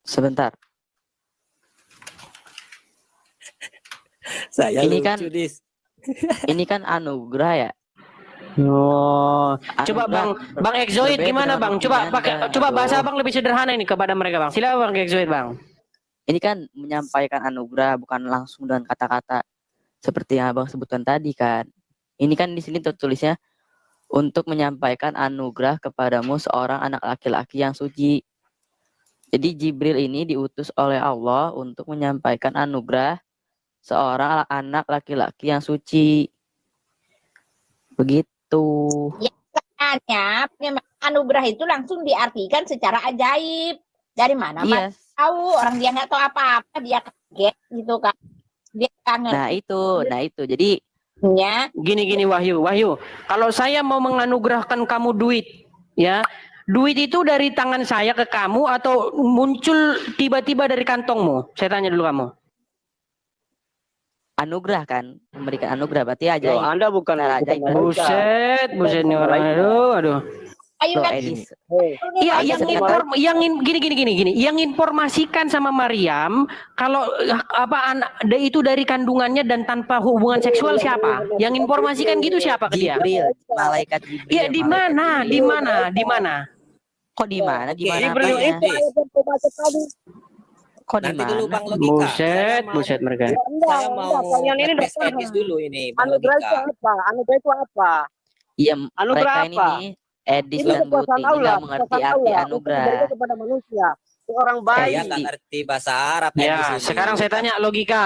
Sebentar. Saya Ini lucu, kan Dis. ini kan anugerah ya. Oh, coba Anugerah Bang Exoid berbeda gimana dengan Bang? Coba hubungan coba dan bahasa aduh. Bang lebih sederhana ini kepada mereka Bang. Silakan Bang Exoid Bang. Ini kan menyampaikan anugerah bukan langsung dengan kata-kata seperti yang Abang sebutkan tadi kan. Ini kan di sini tertulisnya untuk menyampaikan anugerah kepadamu seorang anak laki-laki yang suci. Jadi Jibril ini diutus oleh Allah untuk menyampaikan anugerah seorang anak laki-laki yang suci. Begitu. Ya, makanya anugerah itu langsung diartikan secara ajaib. Dari mana Iya. Mas tahu? Orang dia nggak tahu apa-apa, dia kaget gitu kan. Dia kangen. Nah itu. Jadi ya. Gini Wahyu. Kalau saya mau menganugerahkan kamu duit, ya. Duit itu dari tangan saya ke kamu atau muncul tiba-tiba dari kantongmu? Saya tanya dulu kamu. anugerah kan, memberikan anugerah berarti ajaib. Loh, Anda bukan ajaib. Buset nih orang. Aduh. Ayo Loh, kan. Edis. Iya, Aja yang informasikan sama Maryam kalau dia itu dari kandungannya dan tanpa hubungan seksual siapa? Yang informasikan gitu siapa ke dia? Jibril, malaikat Jibril. Iya, di mana? Kok di mana? Di mana? Jibril apanya? itu Kok di Nanti dulu mana? Bang Logika. Buset mereka. Saya mau kalian ini tes udah Edis dulu ini Bang anugerah itu Logika. apa? Anugerah itu apa? Iya, Anugerah mereka ini apa? nih, Edis Ini dan Buti kekuasaan ini Allah, nggak mengerti kekuasaan arti Allah untuk anugerah. diberikan kepada manusia. Orang Saya baik. nggak ngerti bahasa Arab Ya, Edis ini. sekarang saya tanya logika.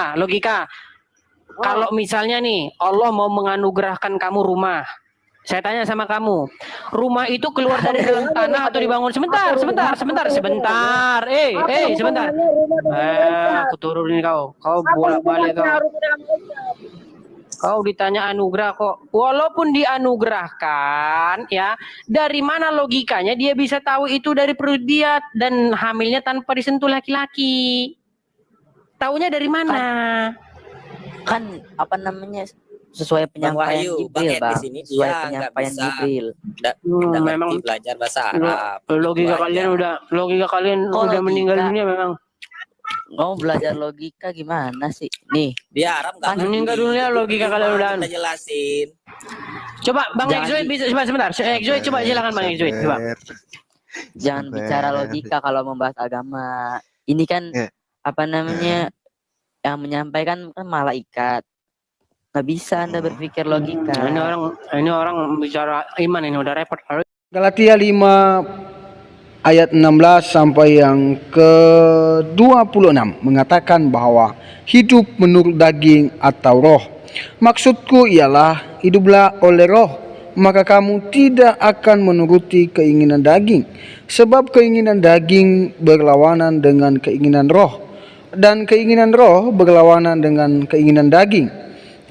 Kalau misalnya nih Allah mau menganugerahkan kamu rumah, saya tanya sama kamu, rumah itu keluar dari dalam tanah atau dibangun? Sebentar. Sebentar. Sebentar. Aku turunin kau. Kau bolak-balik kau. Kau ditanya anugerah kok. Walaupun dianugerahkan ya, dari mana logikanya dia bisa tahu itu dari perut dia dan hamilnya tanpa disentuh laki-laki? Taunya dari mana? Kan apa namanya, sesuai Bang penyampaian Wahyu, Bang Jibril, Ed di Bang. sini Sesuai dia nggak penyampaian bisa Jibril. Memang ngerti belajar bahasa Arab. logika Itu kalian aja. logika kalian Kok udah meninggal logika? dunia memang. Kamu belajar logika gimana sih? Nih, Dia Arab nggak Meninggal ngerti. dunia Jadi logika kalian percuma udah. kita jelasin. Coba Bang Jangan Exoid di- bisa sebentar. Exoid coba silakan Bang Exoid coba. jangan bicara logika kalau membahas agama. Ini kan Ya. apa namanya, yang menyampaikan kan malaikat. Nggak bisa Anda berpikir logika. Ini orang bicara iman ini udah repot. Galatia 5 ayat 16 sampai yang ke-26 mengatakan bahwa hidup menurut daging atau roh. Maksudku ialah hiduplah oleh roh, maka kamu tidak akan menuruti keinginan daging. Sebab keinginan daging berlawanan dengan keinginan roh, dan keinginan roh berlawanan dengan keinginan daging.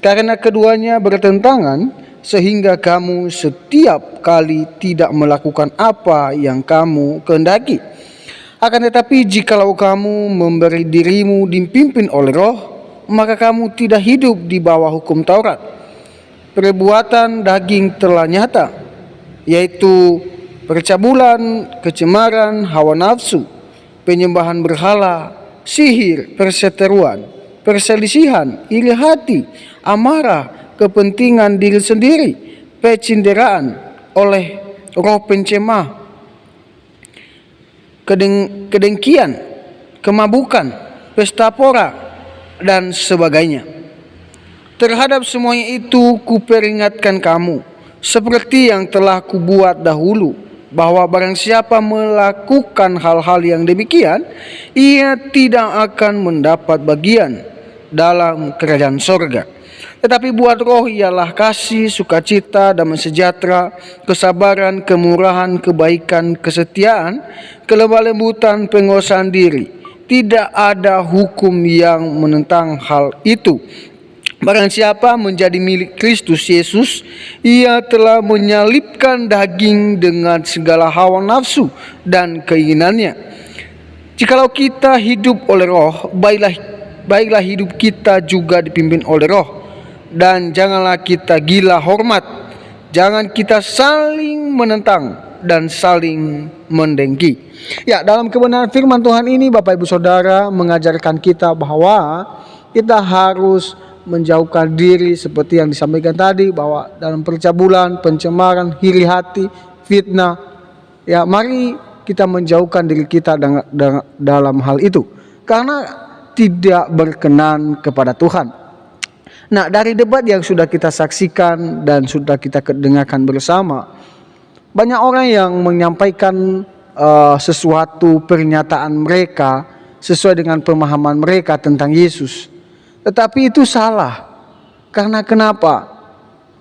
Karena keduanya bertentangan, sehingga kamu setiap kali tidak melakukan apa yang kamu kehendaki. Akan tetapi jikalau kamu memberi dirimu dipimpin oleh roh, maka kamu tidak hidup di bawah hukum Taurat. Perbuatan daging telah nyata, yaitu percabulan, kecemaran, hawa nafsu, penyembahan berhala, sihir, perseteruan, perselisihan, iri hati, amarah, kepentingan diri sendiri, pecinderaan oleh roh pencemah, kedengkian, kemabukan, pesta pora, dan sebagainya. Terhadap semuanya itu kuperingatkan kamu, seperti yang telah kubuat dahulu, bahwa barang siapa melakukan hal-hal yang demikian, ia tidak akan mendapat bagian dalam kerajaan sorga. Tetapi buat roh ialah kasih, sukacita, damai sejahtera, kesabaran, kemurahan, kebaikan, kesetiaan, kelemah lembutan, penguasaan diri. Tidak ada hukum yang menentang hal itu. Barang siapa menjadi milik Kristus Yesus, ia telah menyalibkan daging dengan segala hawa nafsu dan keinginannya. Jikalau kita hidup oleh roh, baiklah hidup kita juga dipimpin oleh roh. Dan janganlah kita gila hormat, jangan kita saling menentang dan saling mendengki. Ya, dalam kebenaran firman Tuhan ini Bapak Ibu Saudara mengajarkan kita bahwa kita harus menjauhkan diri seperti yang disampaikan tadi, bahwa dalam percabulan, pencemaran, iri hati, fitnah, ya mari kita menjauhkan diri kita dalam hal itu karena tidak berkenan kepada Tuhan. Nah, dari debat yang sudah kita saksikan dan sudah kita dengarkan bersama, banyak orang yang menyampaikan sesuatu pernyataan mereka sesuai dengan pemahaman mereka tentang Yesus. Tetapi itu salah. Karena kenapa?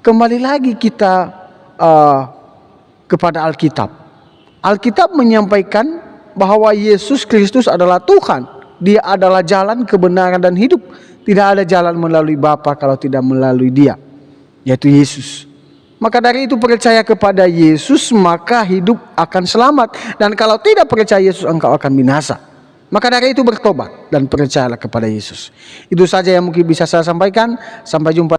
Kembali lagi kita kepada Alkitab. Alkitab menyampaikan bahwa Yesus Kristus adalah Tuhan. Dia adalah jalan, kebenaran, dan hidup. Tidak ada jalan melalui Bapa kalau tidak melalui Dia, yaitu Yesus. Maka dari itu percaya kepada Yesus, maka hidup akan selamat. Dan kalau tidak percaya Yesus, engkau akan binasa. Maka dari itu bertobat dan percayalah kepada Yesus. Itu saja yang mungkin bisa saya sampaikan. Sampai jumpa.